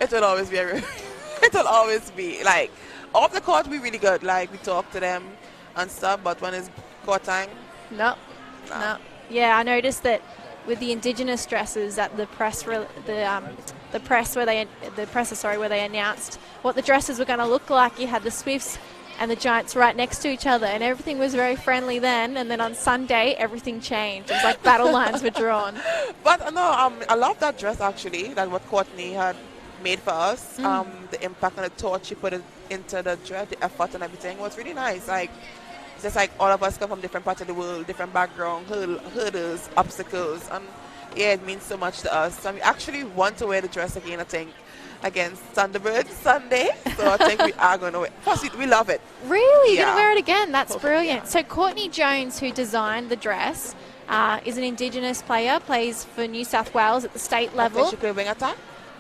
It will always be it will always be like off the court we're really good. Like we talk to them and stuff, but when it's court time, No. Yeah, I noticed that with the Indigenous dresses at the presser, where they announced what the dresses were going to look like. You had the Swifts and the Giants right next to each other, and everything was very friendly then. And then on Sunday, everything changed. It was like battle lines were drawn. But no, I love that dress actually. That what Courtney had made for us. The impact and the thought she put into the dress, the effort and everything was really nice. Like. Just like all of us come from different parts of the world, different background, hurdles, obstacles, and yeah, it means so much to us. And we actually want to wear the dress again, I think, against Thunderbird Sunday. So I think we are going to wear it. Plus, we love it. Really? You're going to wear it again? That's brilliant. Yeah. So Courtney Jones, who designed the dress, is an Indigenous player, plays for New South Wales at the state level. She played wing attack?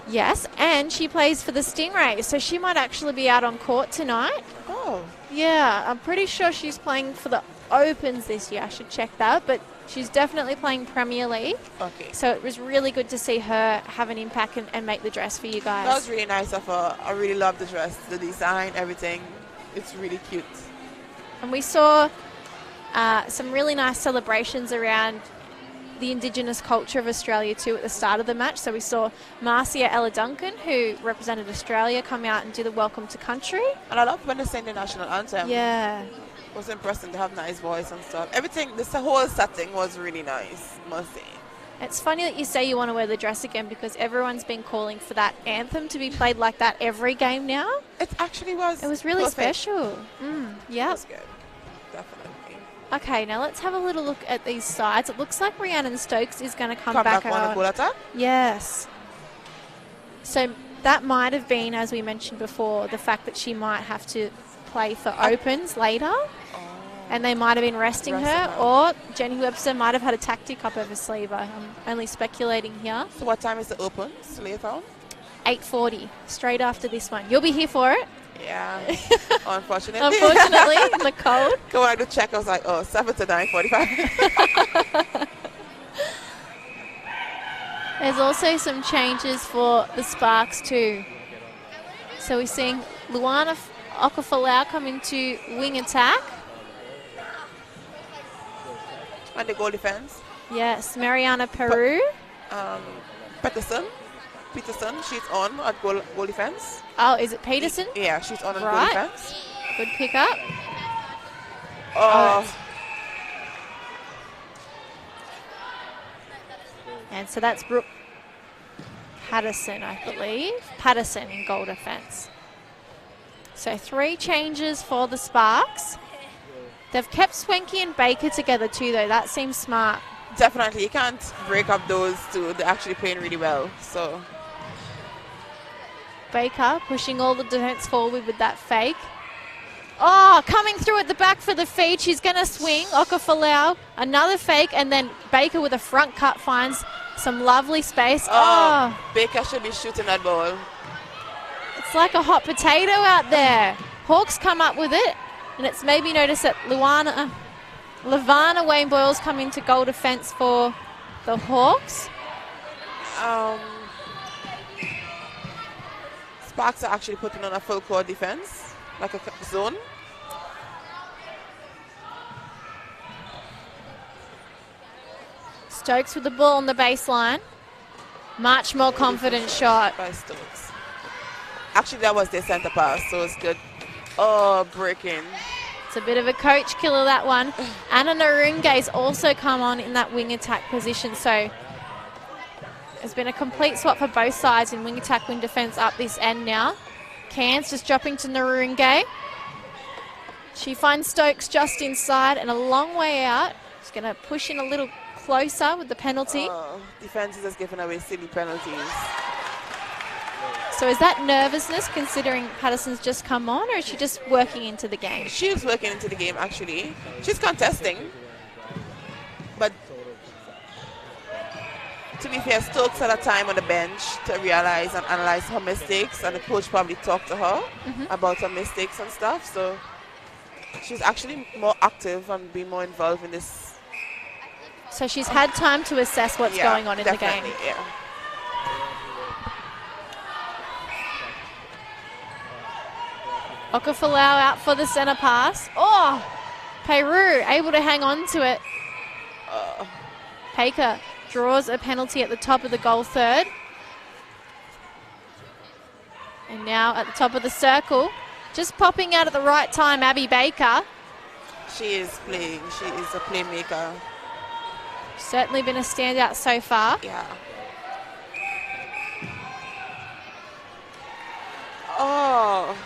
Yes, and she plays for the Stingrays, so she might actually be out on court tonight. Oh. Yeah, I'm pretty sure she's playing for the Opens this year. I should check that, but she's definitely playing Premier League. Okay. So it was really good to see her have an impact and make the dress for you guys. That was really nice of her. I really love the dress, the design, everything. It's really cute. And we saw some really nice celebrations around the Indigenous culture of Australia too at the start of the match. So we saw Marcia Ella Duncan, who represented Australia, come out and do the Welcome to Country. And I love when they sing the national anthem. Yeah. It was impressive to have nice voice and stuff. Everything, this whole setting was really nice, must say. It's funny that you say you want to wear the dress again because everyone's been calling for that anthem to be played like that every game now. It actually was. It was really perfect. special. Yeah. It was good. Definitely. Okay, now let's have a little look at these sides. It looks like Rhiannon Stokes is going to come back on the out. goal attack? Yes. So that might have been, as we mentioned before, the fact that she might have to play for Opens later. And they might have been resting her, or Jenny Webster might have had a tactic up her sleeve. I'm only speculating here. So what time is the Opens later on? 8:40, straight after this one. You'll be here for it. Yeah, unfortunately. Unfortunately, in the cold. Going out to check, I was like, oh, 7 to 9:45. There's also some changes for the Sparks too. So we're seeing Luana Okafalau come into wing attack. And the goal defense. Yes, Mariana Peru. Peterson, she's on at goal defense. Oh, is it Peterson? Yeah, she's on at goal Right. defense. Good pick up. Oh, And so that's Brooke Patterson, I believe. Patterson in goal defense. So 3 changes for the Sparks. They've kept Swanky and Baker together too, though. That seems smart. definitely. You can't break up those two. They're actually playing really well. So Baker pushing all the defense forward with that fake. Oh, coming through at the back for the feed. She's going to swing. Okafalau, another fake, and then Baker with a front cut finds some lovely space. Oh, Baker should be shooting that ball. it's like a hot potato out there. Hawks come up with it, and it's maybe noticed that Lavana Wayne Boyle's coming to goal defense for the Hawks. Sparks are actually putting on a full court defense, like a zone. Stokes with the ball on the baseline. Much more confident shot. By Stokes. Actually, that was their center pass, so it's good. Oh, breaking. It's a bit of a coach killer, that one. Anna Narunge's also come on in that wing attack position, so there's been a complete swap for both sides in wing attack, wing defense up this end now. Cairns just dropping to Narunge. She finds Stokes just inside and a long way out. She's going to push in a little closer with the penalty. Defense is just giving away silly penalties. So is that nervousness considering Patterson's just come on, or is she just working into the game? She's working into the game, actually. She's contesting. But to be fair, Stokes had a time on the bench to realize and analyze her mistakes, and the coach probably talked to her about her mistakes and stuff. So she's actually more active and be more involved in this. So she's had time to assess what's going on in the game. Yeah. Okafalau out for the center pass. Oh, Peru able to hang on to it. Baker draws a penalty at the top of the goal third. And now at the top of the circle, just popping out at the right time, Abby Baker. She is playing. She is a playmaker. Certainly been a standout so far. Yeah. Oh.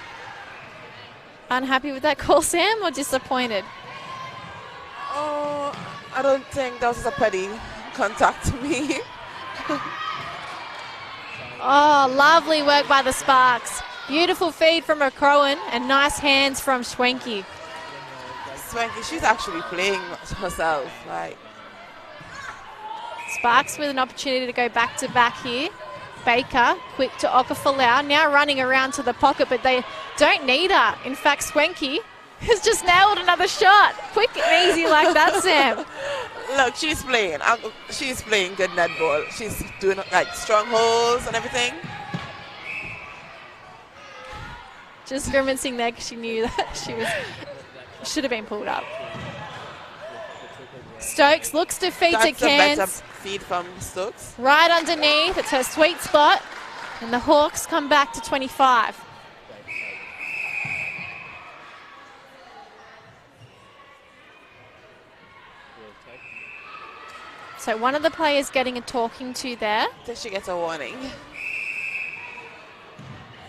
Unhappy with that call, Sam, or disappointed? Oh, I don't think that was a petty contact to me. Oh, lovely work by the Sparks. Beautiful feed from McCrowan and nice hands from Schwenke. Swanky, she's actually playing herself. Like, Sparks with an opportunity to go back to back here. Baker, quick to Okafalau, now running around to the pocket, but they don't need her. In fact, Schwenke has just nailed another shot. Quick and easy like that, Sam. look, she's playing. She's playing good netball. She's doing like strongholds and everything. Just grimacing there because she knew that should have been pulled up. Stokes looks to feed to That's a better Cairns. feed from Stokes. Right underneath, it's her sweet spot. And the Hawks come back to 25. So one of the players getting a talking to there. Then she gets a warning.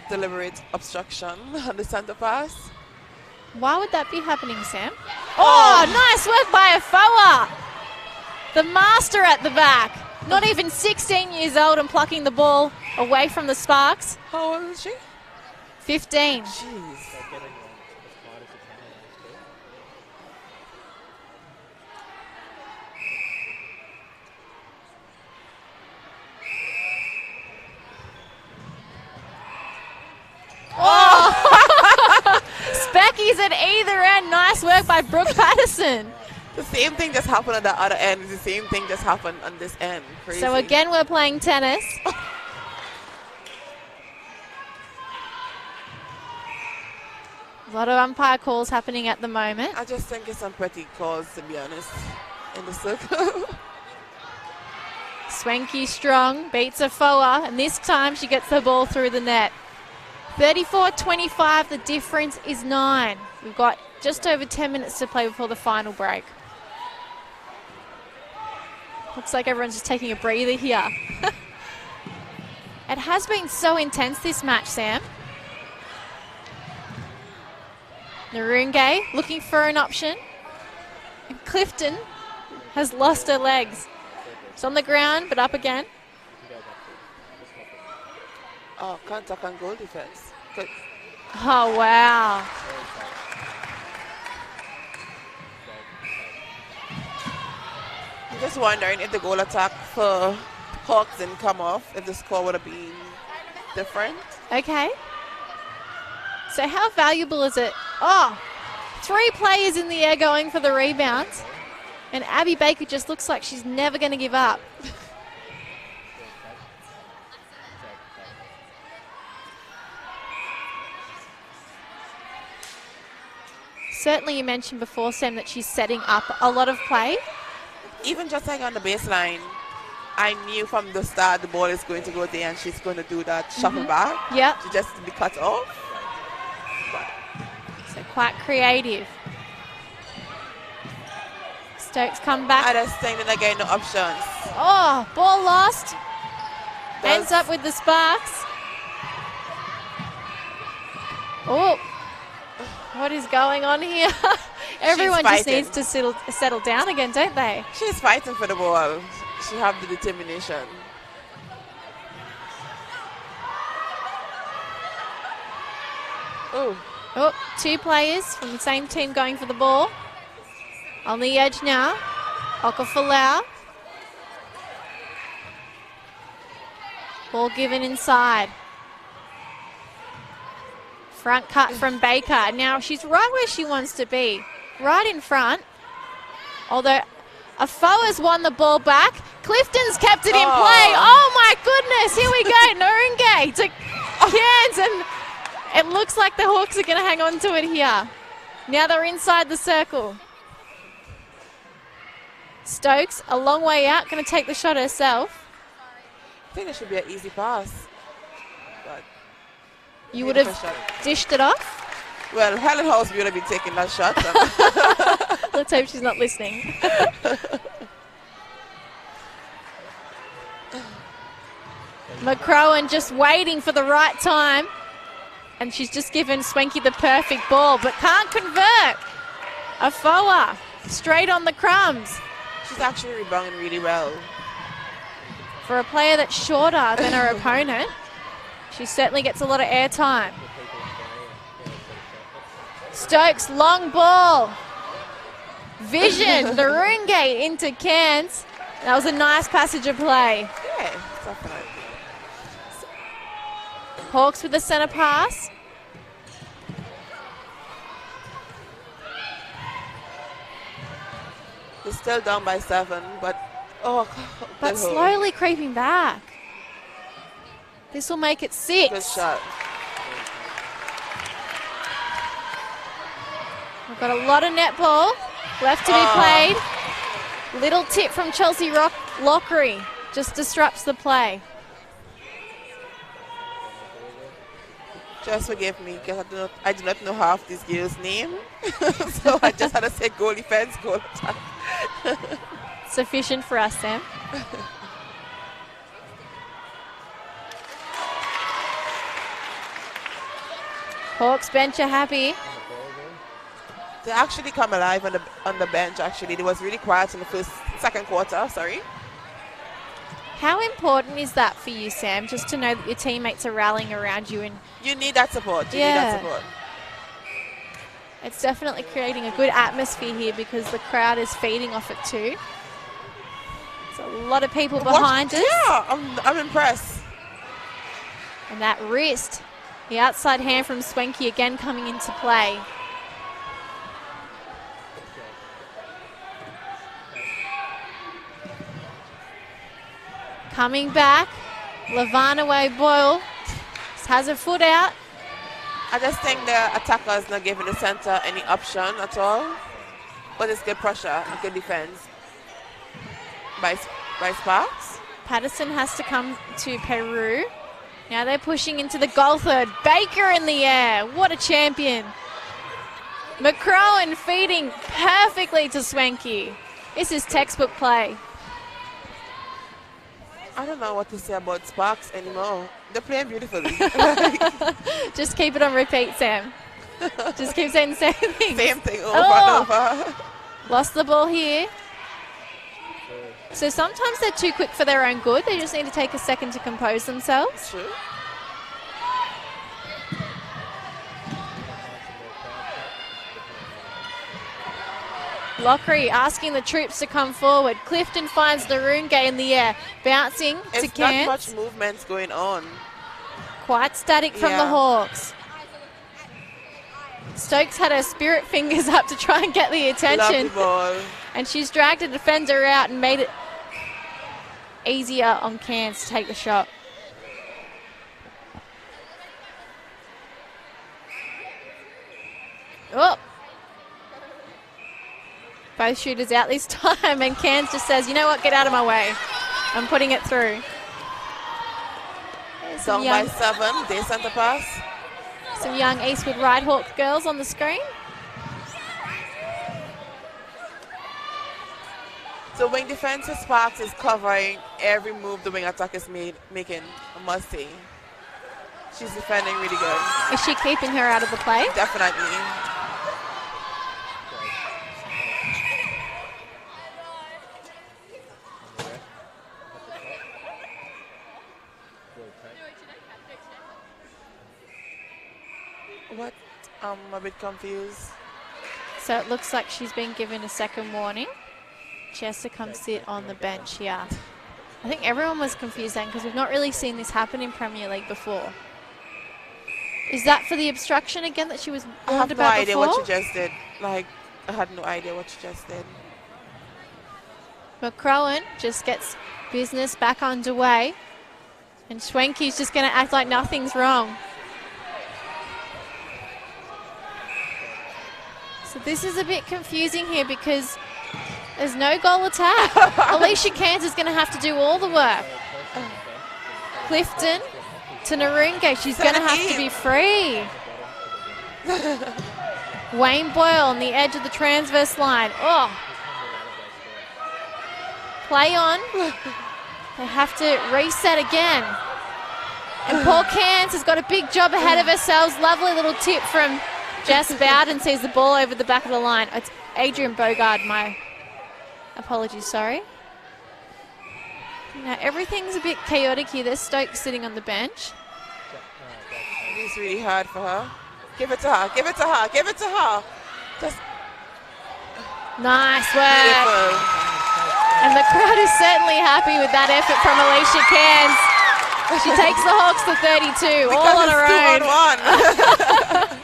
Deliberate obstruction on the center pass. Why would that be happening, Sam? Oh, nice work by Afoa. The master at the back. Not even 16 years old and plucking the ball away from the Sparks. How old is she? 15. Jeez. Oh! Specky's at either end. Nice work by Brooke Patterson. The same thing just happened on the other end. The same thing just happened on this end. Crazy. So again, we're playing tennis. A lot of umpire calls happening at the moment. I just think it's some pretty calls, to be honest, in the circle. Swanky strong, beats Afoa, and this time she gets the ball through the net. 34-25, the difference is 9. We've got just over 10 minutes to play before the final break. Looks like everyone's just taking a breather here. It has been so intense, this match, Sam. Narunge looking for an option. And Clifton has lost her legs. It's on the ground, but up again. Oh, contact and goal defense. Good. Oh, wow. I'm just wondering if the goal attack for Hawks didn't come off, if the score would have been different. Okay. So how valuable is it? Oh, 3 players in the air going for the rebounds. And Abby Baker just looks like she's never going to give up. Certainly you mentioned before, Sam, that she's setting up a lot of play. Even just like on the baseline, I knew from the start the ball is going to go there and she's going to do that shuffle back. Yep. To just be cut off. So quite creative. Stokes come back. I just think that they're getting no options. Oh, ball lost. Does- Ends up with the Sparks. Oh, what is going on here? Everyone just fighting. needs to settle down again, don't they? She's fighting for the ball. She have the determination. Oh, Oh, two players from the same team going for the ball. On the edge now, Okafalau. Ball given inside. Front cut from Baker. Now she's right where she wants to be, right in front. Although Afoa's won the ball back. Clifton's kept it in play. Oh my goodness, here we go. Narunge to Cairns, and it looks like the Hawks are going to hang on to it here. Now they're inside the circle. Stokes, a long way out, going to take the shot herself. I think it should be an easy pass. But You would have dished it off. well, Helen House would have been taking that shot. Let's hope she's not listening. McCrowan just waiting for the right time. And she's just given Swanky the perfect ball, but can't convert. Afoa straight on the crumbs. She's actually rebounding really well. For a player that's shorter than her opponent, she certainly gets a lot of airtime. Stokes, long ball. Vision, Narunge into Cairns. That was a nice passage of play. Yeah, definitely. Hawks with the centre pass. They're still down by 7, but But slowly creeping back. This will make it 6. Good shot. We've got a lot of netball left to be played. Little tip from Chelsea Lockery just disrupts the play. Just forgive me, because I do not know half these girls' name. So I just had to say goal defense, goal attack. Sufficient for us, Sam. Hawks bench are happy. They actually come alive on the bench, actually. It was really quiet in the second quarter, sorry. How important is that for you, Sam, just to know that your teammates are rallying around you? And you need that support. You need that support. It's definitely creating a good atmosphere here because the crowd is feeding off it too. There's a lot of people behind us. Yeah, I'm impressed. And that wrist, the outside hand from Swanky again coming into play. Coming back, Lavana Boyle has her foot out. I just think the attacker is not giving the center any option at all. But it's good pressure and good defense by Sparks. Patterson has to come to Peru. Now they're pushing into the goal third. Baker in the air. What a champion. McCrowan feeding perfectly to Swanky. This is textbook play. I don't know what to say about Sparks anymore. They're playing beautifully. Just keep it on repeat, Sam. Just keep saying the same thing. Same thing over and over. Lost the ball here. So sometimes they're too quick for their own good. They just need to take a second to compose themselves. True. Lockery asking the troops to come forward. Clifton finds Narunge in the air. Bouncing to Cairns. Not much movements going on. Quite static from the Hawks. Stokes had her spirit fingers up to try and get the attention. Lovely ball. And she's dragged a defender out and made it easier on Cairns to take the shot. Oh. Both shooters out this time, and Cairns just says, you know what, get out of my way. I'm putting it through. Down by 7, they center pass. Some young Eastwood Righthawk girls on the screen. So wing defensive Sparks is covering every move the wing attack is making, I must say. She's defending really good. Is she keeping her out of the play? Definitely. What? I'm a bit confused. So it looks like she's been given a second warning. She has to come sit on the bench here. I think everyone was confused then because we've not really seen this happen in Premier League before. Is that for the obstruction again that she was I warned have no about idea before? what she just did. Like, I had no idea what she just did. McCrowan just gets business back underway. And Schwenke's just going to act like nothing's wrong. So this is a bit confusing here because there's no goal attack. Alicia Cairns is going to have to do all the work. Clifton to Narunga. She's going to have to be free. Wayne Boyle on the edge of the transverse line. Oh. Play on. They have to reset again. And Paul Cairns has got a big job ahead of herself. Lovely little tip from Jess Bowden, sees the ball over the back of the line. It's Adrian Bogard, my apologies, sorry. Now everything's a bit chaotic here. There's Stokes sitting on the bench. It's really hard for her. Give it to her, give it to her, give it to her. Just nice work. beautiful. And the crowd is certainly happy with that effort from Alicia Cairns. She takes the Hawks to 32, Because all on her own. it's 2-on-1.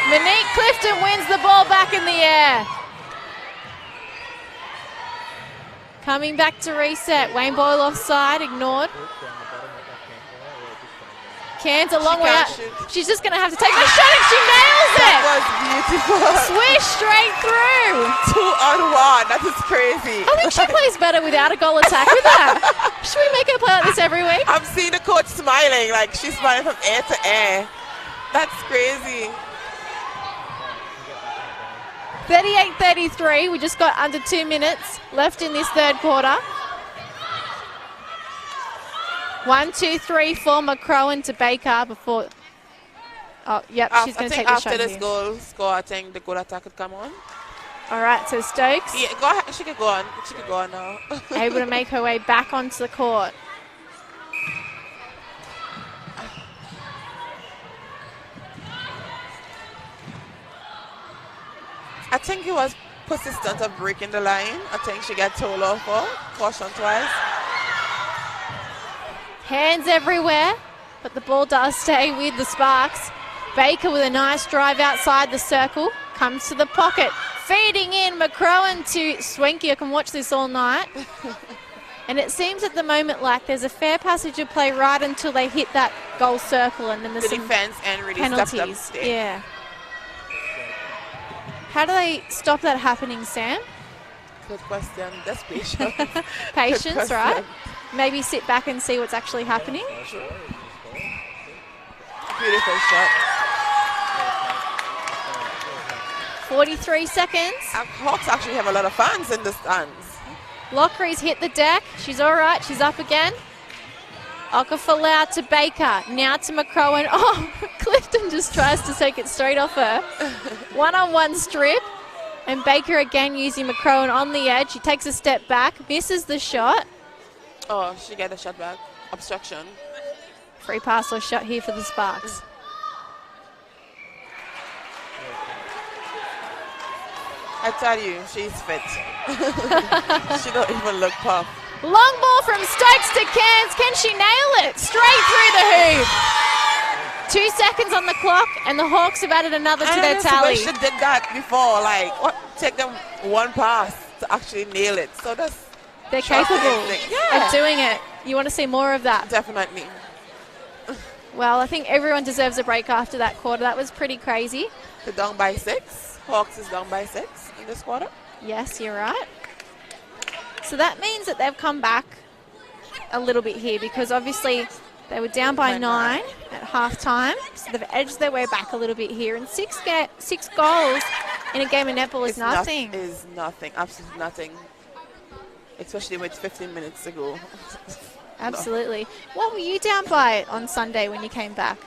Monique Clifton wins the ball back in the air. Coming back to reset. Wayne Boyle offside, ignored. Cairns a long way out. She's just going to have to take the shot and she nails it. That was beautiful. Swish straight through. 2-on-1. That is crazy. I think she plays better without a goal attack with that. Should we make her play like this every week? I'm seeing the coach smiling, like she's smiling from ear to ear. That's crazy. 38-33. We just got under 2 minutes left in this third quarter. 1, 2, 3 for McCrowan to Baker before. Oh, yep, she's going to take the shot. After this here. goal score, I think the goal attack could come on. All right, so Stokes Yeah, go ahead. She could go on. She could go on now. able to make her way back onto the court. I think he was persistent of breaking the line. I think she got told off for caution twice. Hands everywhere, but the ball does stay with the Sparks. Baker with a nice drive outside the circle, comes to the pocket, feeding in McCrowan to Swenke. I can watch this all night. And it seems at the moment like there's a fair passage of play right until they hit that goal circle, and then there's The some defense and really stepped penalties. up there. Yeah. How do they stop that happening, Sam? Good question. That's patience. Patience, Good right? question. Maybe sit back and see what's actually happening. Beautiful shot. 43 seconds. Hawks actually have a lot of fans in the stands. Lockery's hit the deck. She's all right. She's up again. Okafalau to Baker. Now to McCrowan. Oh, Clifton just tries to take it straight off her. One-on-one strip. And Baker again using McCrowan on the edge. She takes a step back, misses the shot. Oh, she got a shot back. Obstruction. Free pass or shot here for the Sparks. I tell you, she's fit. She don't even look puffed. Long ball from Stokes to Cairns. Can she nail it? Straight through the hoop. 2 seconds on the clock, and the Hawks have added another to their tally. She did that before. Like, take them one pass to actually nail it. So that's They're capable of doing it. You want to see more of that? Definitely. Well, I think everyone deserves a break after that quarter. That was pretty crazy. They're down by 6. Hawks is down by 6 in this quarter. Yes, you're right. So that means that they've come back a little bit here because obviously they were down by 9 at halftime. So they've edged their way back a little bit here. And 6 goals in a game of netball is nothing. Is nothing. Absolutely nothing. Especially with 15 minutes to go. Absolutely. What were you down by on Sunday when you came back?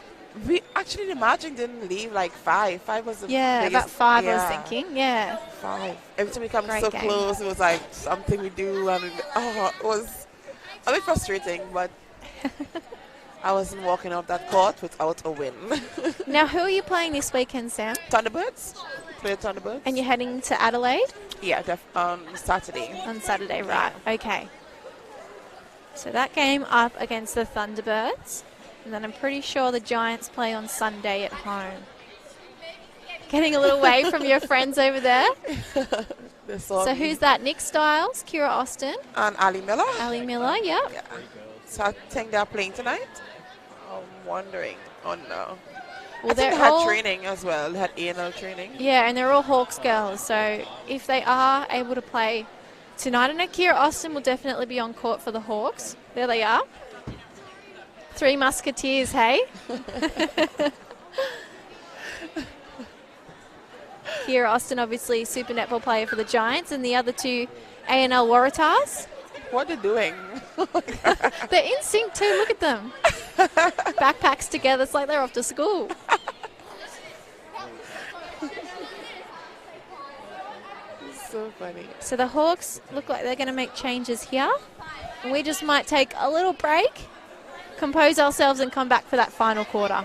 We actually, the margin didn't leave like 5. 5 was the Yeah, biggest. about 5 I was thinking. Yeah. 5. Every time we come Great so game. close, it was like something we do. And it was a bit frustrating, but I wasn't walking off that court without a win. Now, who are you playing this weekend, Sam? Thunderbirds. Play Thunderbirds. And you're heading to Adelaide? Yeah, on Saturday. On Saturday, right. Okay. So that game up against the Thunderbirds. And then I'm pretty sure the Giants play on Sunday at home. Getting a little wave from your friends over there. So who's that? Nick Stiles, Kira Austin. And Ali Miller. Ali Miller, yep. Yeah. So I think they're playing tonight. I'm wondering. Oh, no. Well, I think they had training as well. They had ERNA training. Yeah, and they're all Hawks girls. So if they are able to play tonight, I know Kira Austin will definitely be on court for the Hawks. There they are. 3 Musketeers, hey? Kira Austin, obviously, super netball player for the Giants, and the other 2 ANL Waratahs. What are they doing? They're in sync too, look at them. Backpacks together, it's like they're off to school. So funny. So the Hawks look like they're going to make changes here. And we just might take a little break, compose ourselves and come back for that final quarter.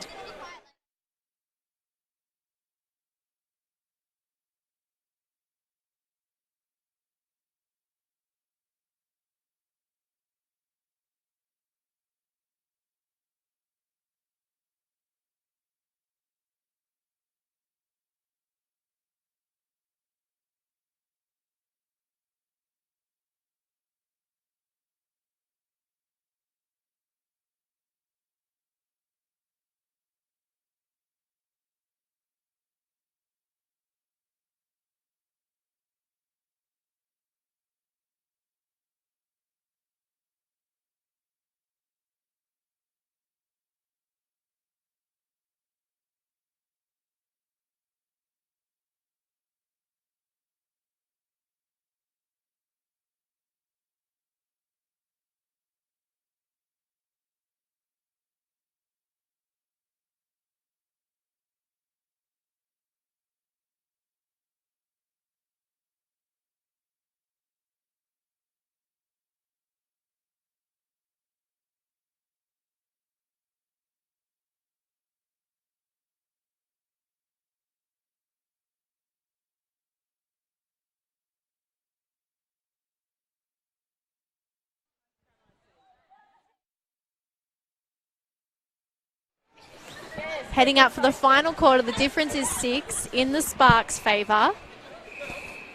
Heading up for the final quarter, the difference is 6 in the Sparks' favour.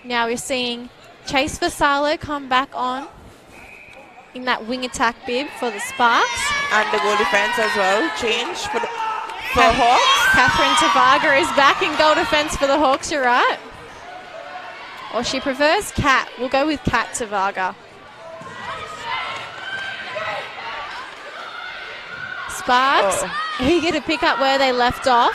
Now we're seeing Chase Vassallo come back on in that wing attack bib for the Sparks. And the goal defense as well, change for Hawks. Catherine Tavaga is back in goal defense for the Hawks, you're right. Or she prefers Kat. We'll go with Kat Tavaga. Sparks, eager to pick up where they left off.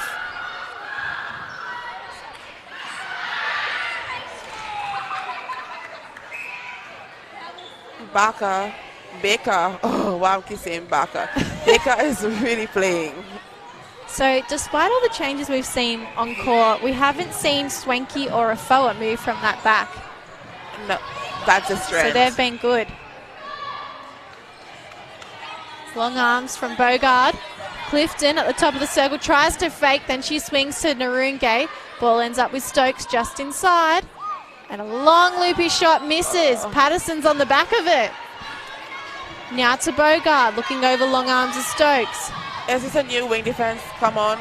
Baker. Oh, wow, I keep saying Baker. Baker is really playing. So despite all the changes we've seen on court, we haven't seen Swanky or Afoa move from that back. No, that's a strength. So they've been good. Long arms from Bogard. Clifton at the top of the circle tries to fake, then she swings to Narunge. Ball ends up with Stokes just inside. And a long loopy shot misses. Patterson's on the back of it. Now to Bogard, looking over long arms of Stokes. Is this a new wing defense? Come on.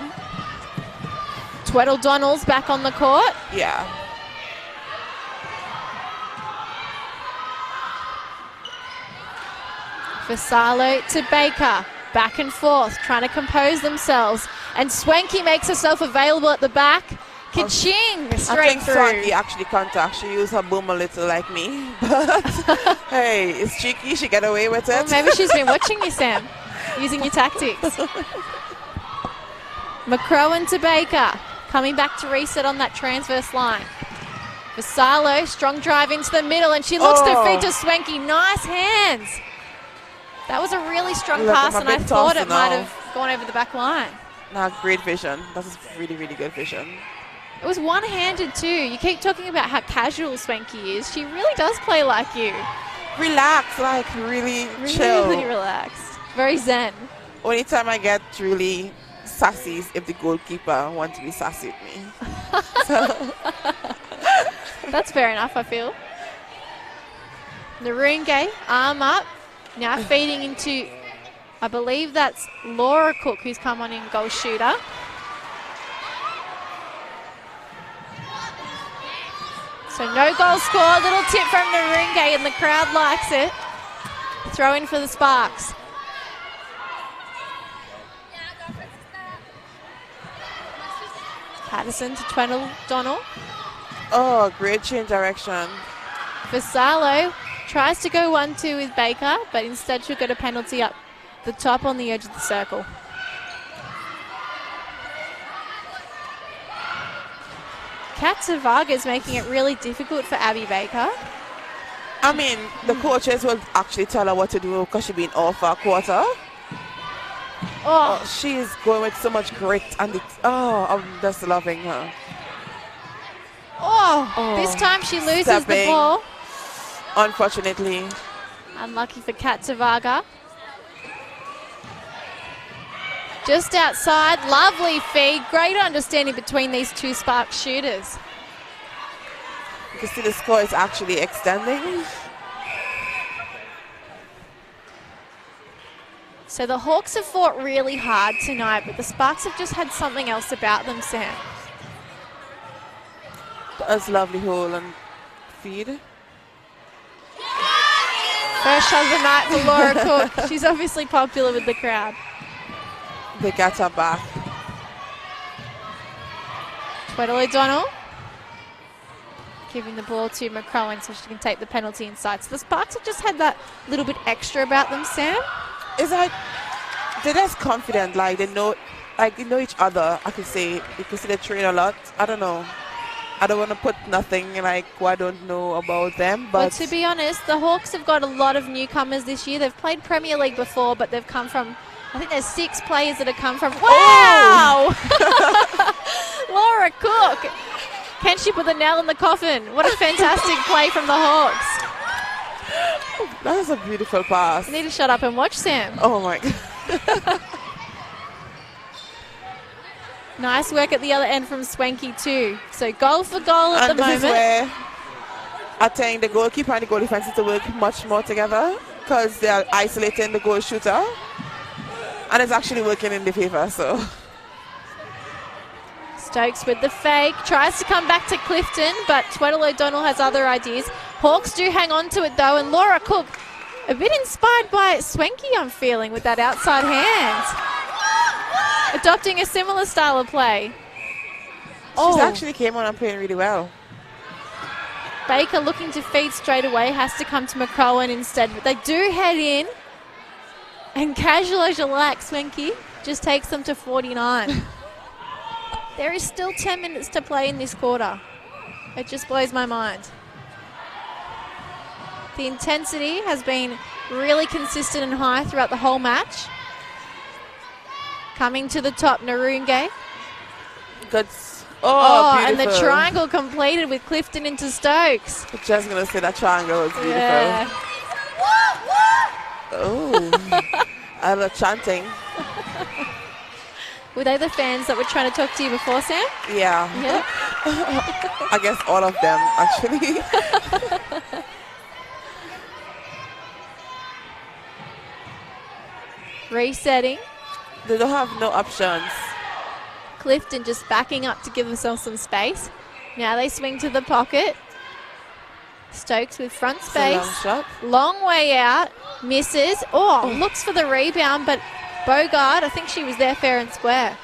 Tweddle Donnell's back on the court. Yeah. Vassallo to Baker. Back and forth, trying to compose themselves. And Swanky makes herself available at the back. Ka-ching! Straight I think through. Swanky actually contact. She used her boom a little like me. But hey, it's cheeky. She get away with it. Well, maybe she's been watching you, Sam, using your tactics. McCrowan to Baker. Coming back to reset on that transverse line. Vassallo, strong drive into the middle, and she looks to feed to Swanky. Nice hands. That was a really strong pass, and I thought it might have gone over the back line. Nah, great vision. That's really, really good vision. It was one-handed too. You keep talking about how casual Swanky is. She really does play like you. Relax, like really chill. Really relaxed. Very zen. Only time I get really sassy is if the goalkeeper wants to be sassy with me. So. That's fair enough, I feel. Narunge, arm up. Now feeding into, I believe that's Laura Cook, who's come on in goal shooter. So no goal scored. Little tip from Narunge, and the crowd likes it. Throw in for the Sparks. Patterson to Tweddle-Donnell. Oh, great change direction. Vassallo tries to go 1-2 with Baker, but instead she'll get a penalty up the top on the edge of the circle. Katsavaga is making it really difficult for Abby Baker. I mean, the coaches will actually tell her what to do because she's been off for a quarter. Oh, she is going with so much grit, and I'm just loving her. This time she loses the ball. Unfortunately. Unlucky for Katsavaga. Just outside, lovely feed. Great understanding between these two Sparks shooters. You can see the score is actually extending. So the Hawks have fought really hard tonight, but the Sparks have just had something else about them, Sam. That's lovely hole and feed. First shot of the night for Laura Cook. She's obviously popular with the crowd. They got her back. Tweddle-O'Donnell giving the ball to McCrowan so she can take the penalty inside. So the Sparks have just had that little bit extra about them, Sam. It's like they're just confident, like they know each other. I could say you can see they train a lot. I don't know. I don't want to put nothing like what I don't know about them, but to be honest, the Hawks have got a lot of newcomers this year. They've played Premier League before, but they've come from, I think there's 6 players that have come from. Wow! Laura Cook. Can she put the nail in the coffin? What a fantastic play from the Hawks. That was a beautiful pass. You need to shut up and watch, Sam. Oh my God. Nice work at the other end from Swanky too. So goal for goal at the moment. This is where I think the goalkeeper and the goal defense need to work much more together because they are isolating the goal shooter. And it's actually working in the favor, so. Stokes with the fake, tries to come back to Clifton, but Tweddle-O'Donnell has other ideas. Hawks do hang on to it though, and Laura Cook, a bit inspired by Swanky, I'm feeling, with that outside hand. Adopting a similar style of play. She's actually came on and playing really well. Baker looking to feed straight away, has to come to McCrowan instead, but they do head in. And casual as you like, Swanky just takes them to 49. There is still 10 minutes to play in this quarter. It just blows my mind. The intensity has been really consistent and high throughout the whole match. Coming to the top, Narunge. Good. Oh, and beautiful. the triangle completed with Clifton into Stokes. I'm just going to say that triangle was beautiful. Yeah. Oh, I love chanting. Were they the fans that were trying to talk to you before, Sam? Yeah. Yep. I guess all of them, actually. Resetting. They don't have no options. Clifton just backing up to give themselves some space. Now they swing to the pocket. Stokes with front space. Long shot. Long way out. Misses. Looks for the rebound, but Bogard, I think she was there fair and square.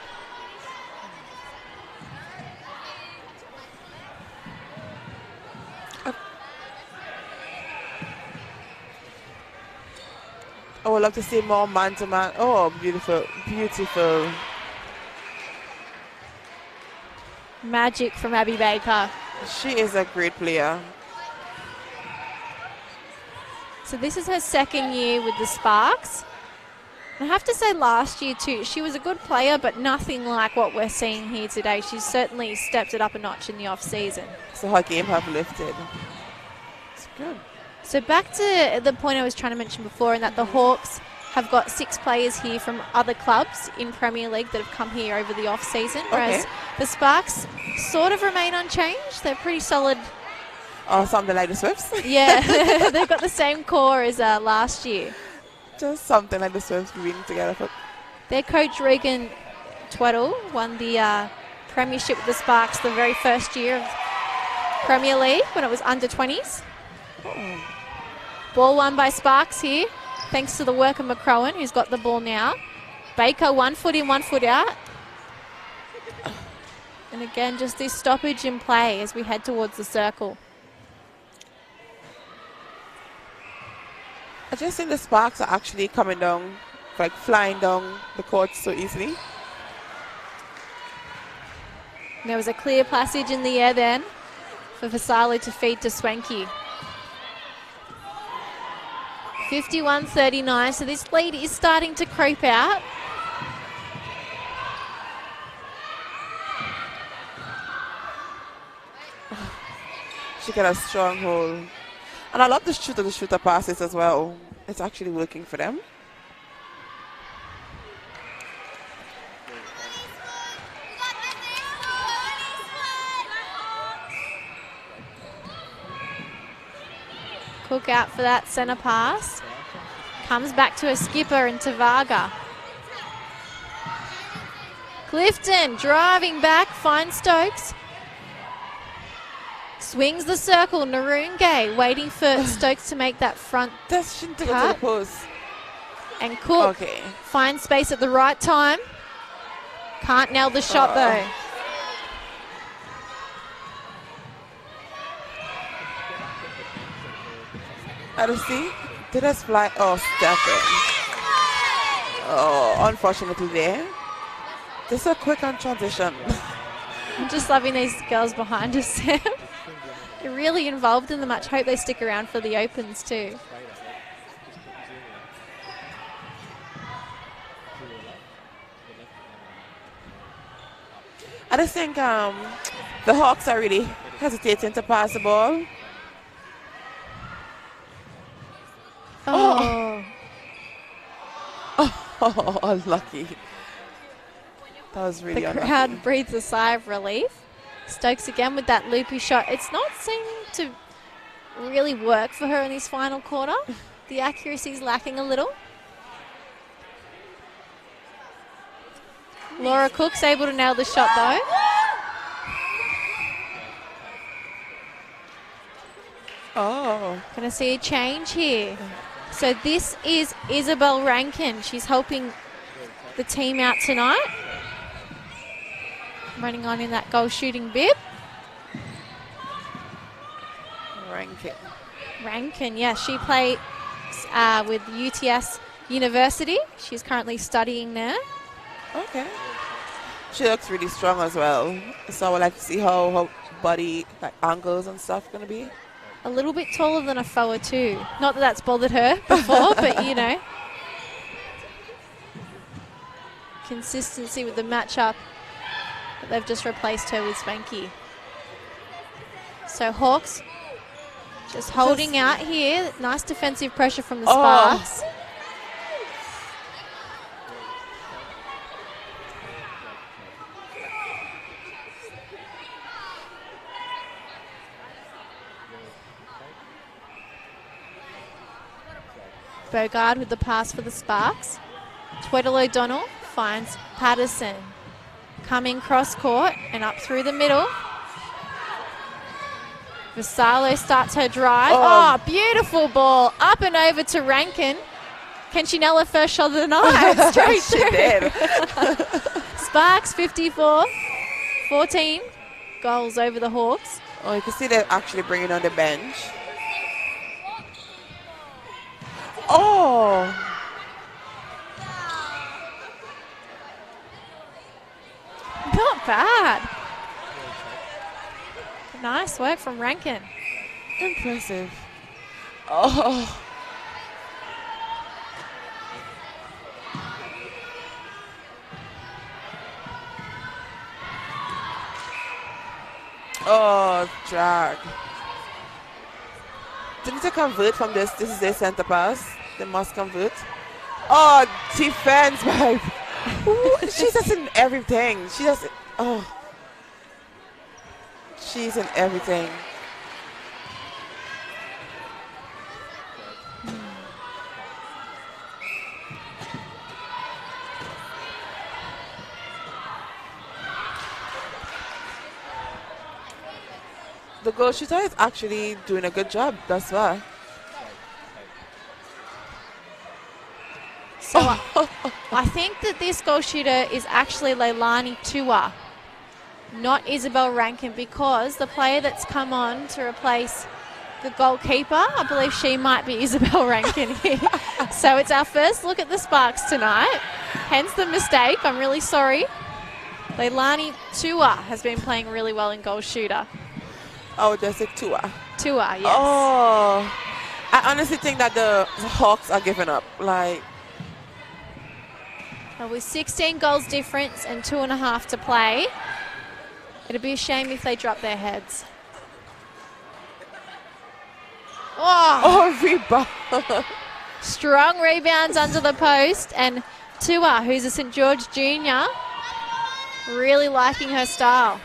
I would love to see more man-to-man. Oh, beautiful, beautiful. Magic from Abby Baker. She is a great player. So this is her second year with the Sparks. I have to say last year too, she was a good player, but nothing like what we're seeing here today. She's certainly stepped it up a notch in the off-season. So her game have lifted. It's good. So back to the point I was trying to mention before, in that the Hawks have got 6 players here from other clubs in Premier League that have come here over the off-season, whereas the Sparks sort of remain unchanged. They're pretty solid. Oh, something like the Swifts? Yeah, they've got the same core as last year. Just something like the Swifts being together. Their coach, Regan Tweddle, won the premiership with the Sparks the very first year of Premier League when it was under 20s. Ball won by Sparks here, thanks to the work of McCrowan, who's got the ball now. Baker, 1 foot in, 1 foot out. And again, just this stoppage in play as we head towards the circle. I just think the Sparks are actually coming down, like flying down the court so easily. There was a clear passage in the air then for Vassallo to feed to Swanky. 51-39, so this lead is starting to creep out. She got a strong hold. And I love the shooter passes as well. It's actually working for them. Cook out for that centre pass. Comes back to a skipper and to Varga. Clifton driving back, finds Stokes. Swings the circle, Narunge waiting for Stokes to make that front She didn't take it to cut. the post. And Cook finds space at the right time. Can't nail the shot though. Odyssey, did us fly? Oh, Stephen. Oh, unfortunately there. They're so quick on transition. I'm just loving these girls behind us, Sam. They're really involved in the match. Hope they stick around for the opens too. I just think the Hawks are really hesitating to pass the ball. Oh. Oh, unlucky. That was really The unlucky. crowd breathes a sigh of relief. Stokes again with that loopy shot. It's not seeming to really work for her in this final quarter. The accuracy is lacking a little. Laura Cook's able to nail the shot though. Oh. Gonna see a change here. So this is Isabel Rankin. She's helping the team out tonight. Running on in that goal shooting bib. Rankin, yeah, she plays with UTS University. She's currently studying there. Okay. She looks really strong as well. So I would like to see how her body like angles and stuff gonna be. A little bit taller than a Foa too. Not that that's bothered her before, but you know. Consistency with the matchup. But they've just replaced her with Spanky. So Hawks just holding out here. Nice defensive pressure from the Sparks. Bogard with the pass for the Sparks. Tweddle O'Donnell finds Patterson. Coming cross court and up through the middle. Vassallo starts her drive. Oh, beautiful ball. Up and over to Rankin. Can she nail her first shot of the night? Straight through. Did. Sparks 54-14. Goals over the Hawks. Oh, you can see they're actually bringing on the bench. Oh. Not bad. Nice work from Rankin. Impressive. Oh. Oh, drag. They need to convert from this. This is their center pass. They must convert. Oh, defense, man. Ooh, she's just in everything. She just, oh, she's in everything. The goal shooter is actually doing a good job. That's why. So I think that this goal shooter is actually Leilani Tua, not Isabel Rankin, because the player that's come on to replace the goalkeeper, I believe she might be Isabel Rankin here. So it's our first look at the Sparks tonight, hence the mistake. I'm really sorry. Leilani Tua has been playing really well in goal shooter. Oh, that's it, Tua. Tua, yes. Oh, I honestly think that the Hawks are giving up. Like, With 16 goals difference and 2.5 to play, it'd be a shame if they drop their heads. oh, rebound. Strong rebounds under the post, and Tua, who's a St. George junior, really liking her style.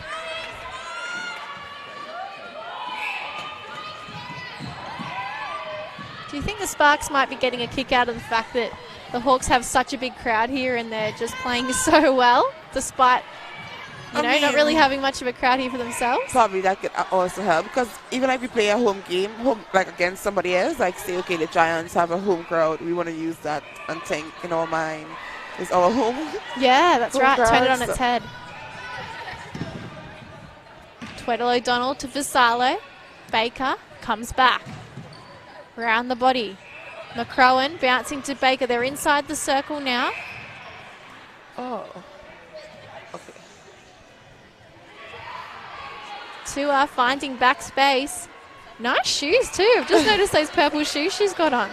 Do you think the Sparks might be getting a kick out of the fact that the Hawks have such a big crowd here and they're just playing so well, despite, not really having much of a crowd here for themselves? Probably that could also help, because even if we play a home game, like against somebody else, like say, okay, the Giants have a home crowd, we want to use that and think in our mind is our home. Yeah, that's home right. crowd, Turn it on its head. Tweddle O'Donnell to Vassallo. Baker comes back. Round the body. McCrowan bouncing to Baker. They're inside the circle now. Oh. Okay. Tua finding back space. Nice shoes too. I've just noticed those purple shoes she's got on.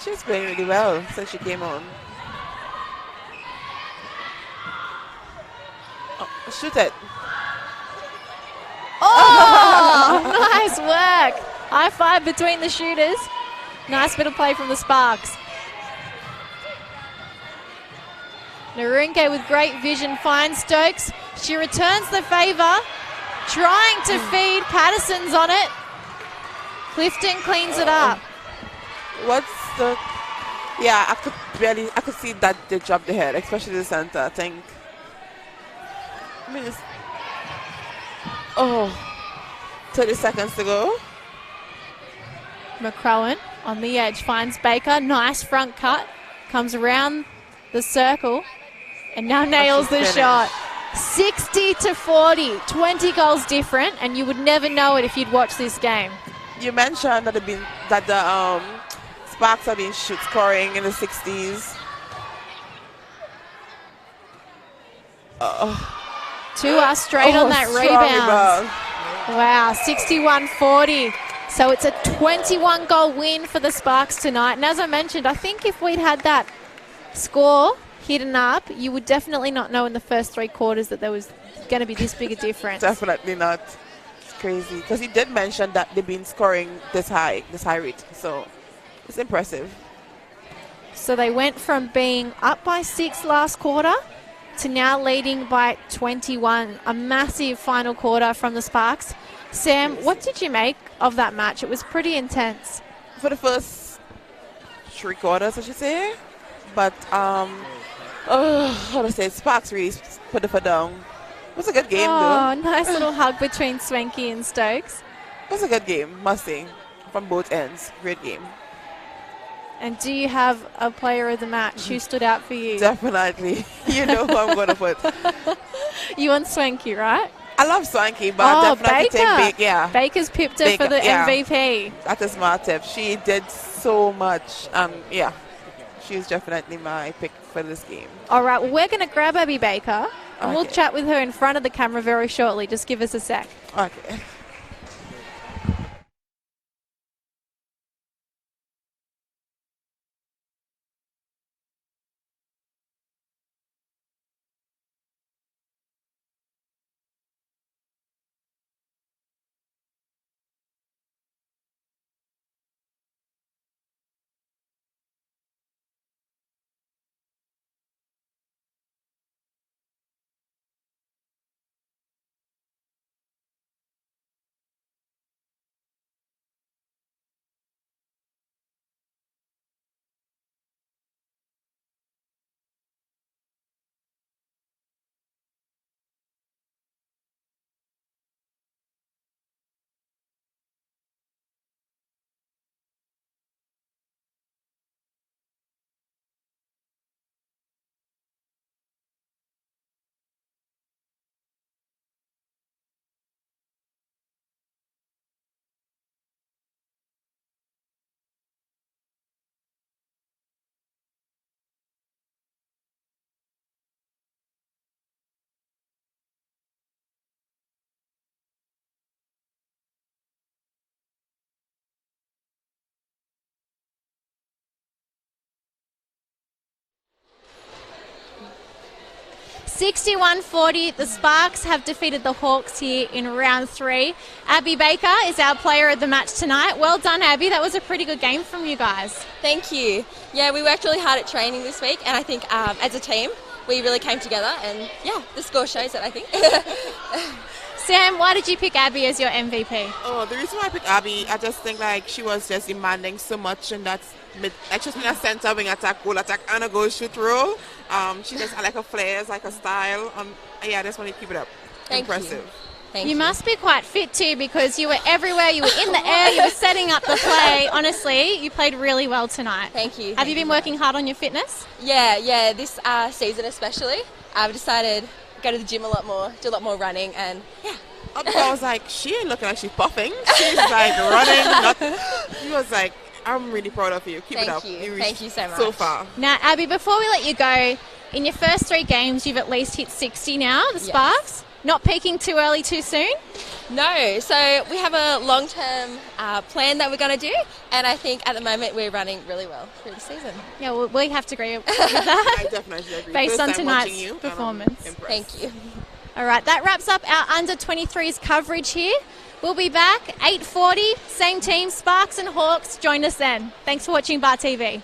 She's playing really well since she came on. Oh, shoot it. Oh, nice work. High five between the shooters. Nice bit of play from the Sparks. Narunke with great vision finds Stokes. She returns the favour. Trying to feed. Patterson's on it. Clifton cleans it up. What's the... Yeah, I could see that they dropped the head, especially the center, I think. I mean, it's... Oh, 30 seconds to go. McCrowan on the edge finds Baker. Nice front cut. Comes around the circle and now nails the shot. 60-40. 20 goals different, and you would never know it if you'd watch this game. You mentioned that the Sparks have been scoring in the 60s. Tua straight on that rebound. Wow, 61-40. So it's a 21-goal win for the Sparks tonight. And as I mentioned, I think if we'd had that score hidden up, you would definitely not know in the first 3 quarters that there was going to be this big a difference. Definitely not. It's crazy. Because he did mention that they've been scoring this high rate. So it's impressive. So they went from being up by 6 last quarter to now leading by 21. A massive final quarter from the Sparks. Sam, what did you make of that match? It was pretty intense. For the first 3 quarters, I should say. But, how to say, Sparks really put the foot down. It was a good game, though. Oh, nice little hug between Swanky and Stokes. It was a good game, must say, from both ends. Great game. And do you have a player of the match who stood out for you? Definitely. You know who I'm going to put. You want Swanky, right? I love Swanky, but I definitely take Baker. Yeah. Baker's pipped her for the MVP. That is my tip. She did so much. Yeah, she's definitely my pick for this game. All right, well, we're going to grab Abby Baker, and we'll chat with her in front of the camera very shortly. Just give us a sec. Okay. 61-40, the Sparks have defeated the Hawks here in round 3. Abby Baker is our player of the match tonight. Well done, Abby. That was a pretty good game from you guys. Thank you. Yeah, we worked really hard at training this week, and I think as a team, we really came together, and yeah, the score shows it, I think. Sam, why did you pick Abby as your MVP? Oh, the reason why I picked Abby, I just think like she was just demanding so much, and that's like she's been a center, wing attack, goal attack, and a goal shoot role. She just, I like her flares, like her style. Yeah, I just want to keep it up. Thank Impressive. you. Thank You must be quite fit too, because you were everywhere. You were in the air. You were setting up the play. Honestly, you played really well tonight. Thank you. Have you been working hard on your fitness? Yeah, this season especially, I've decided to go to the gym a lot more, do a lot more running, and yeah. I was like, she ain't looking like she's puffing. She's like running. She was like, I'm really proud of you. Keep it up. Thank you. Thank you so much. So far. Now, Abby, before we let you go, in your first 3 games, you've at least hit 60 now, the Sparks. Not peaking too early, too soon? No, so we have a long-term plan that we're going to do, and I think at the moment we're running really well through the season. Yeah, well, we have to agree with that. I definitely agree. Based First on time watching tonight's you, and performance. I'm impressed. Thank you. All right, that wraps up our under-23s coverage here. We'll be back 8:40, same team, Sparks and Hawks. Join us then. Thanks for watching Bar TV.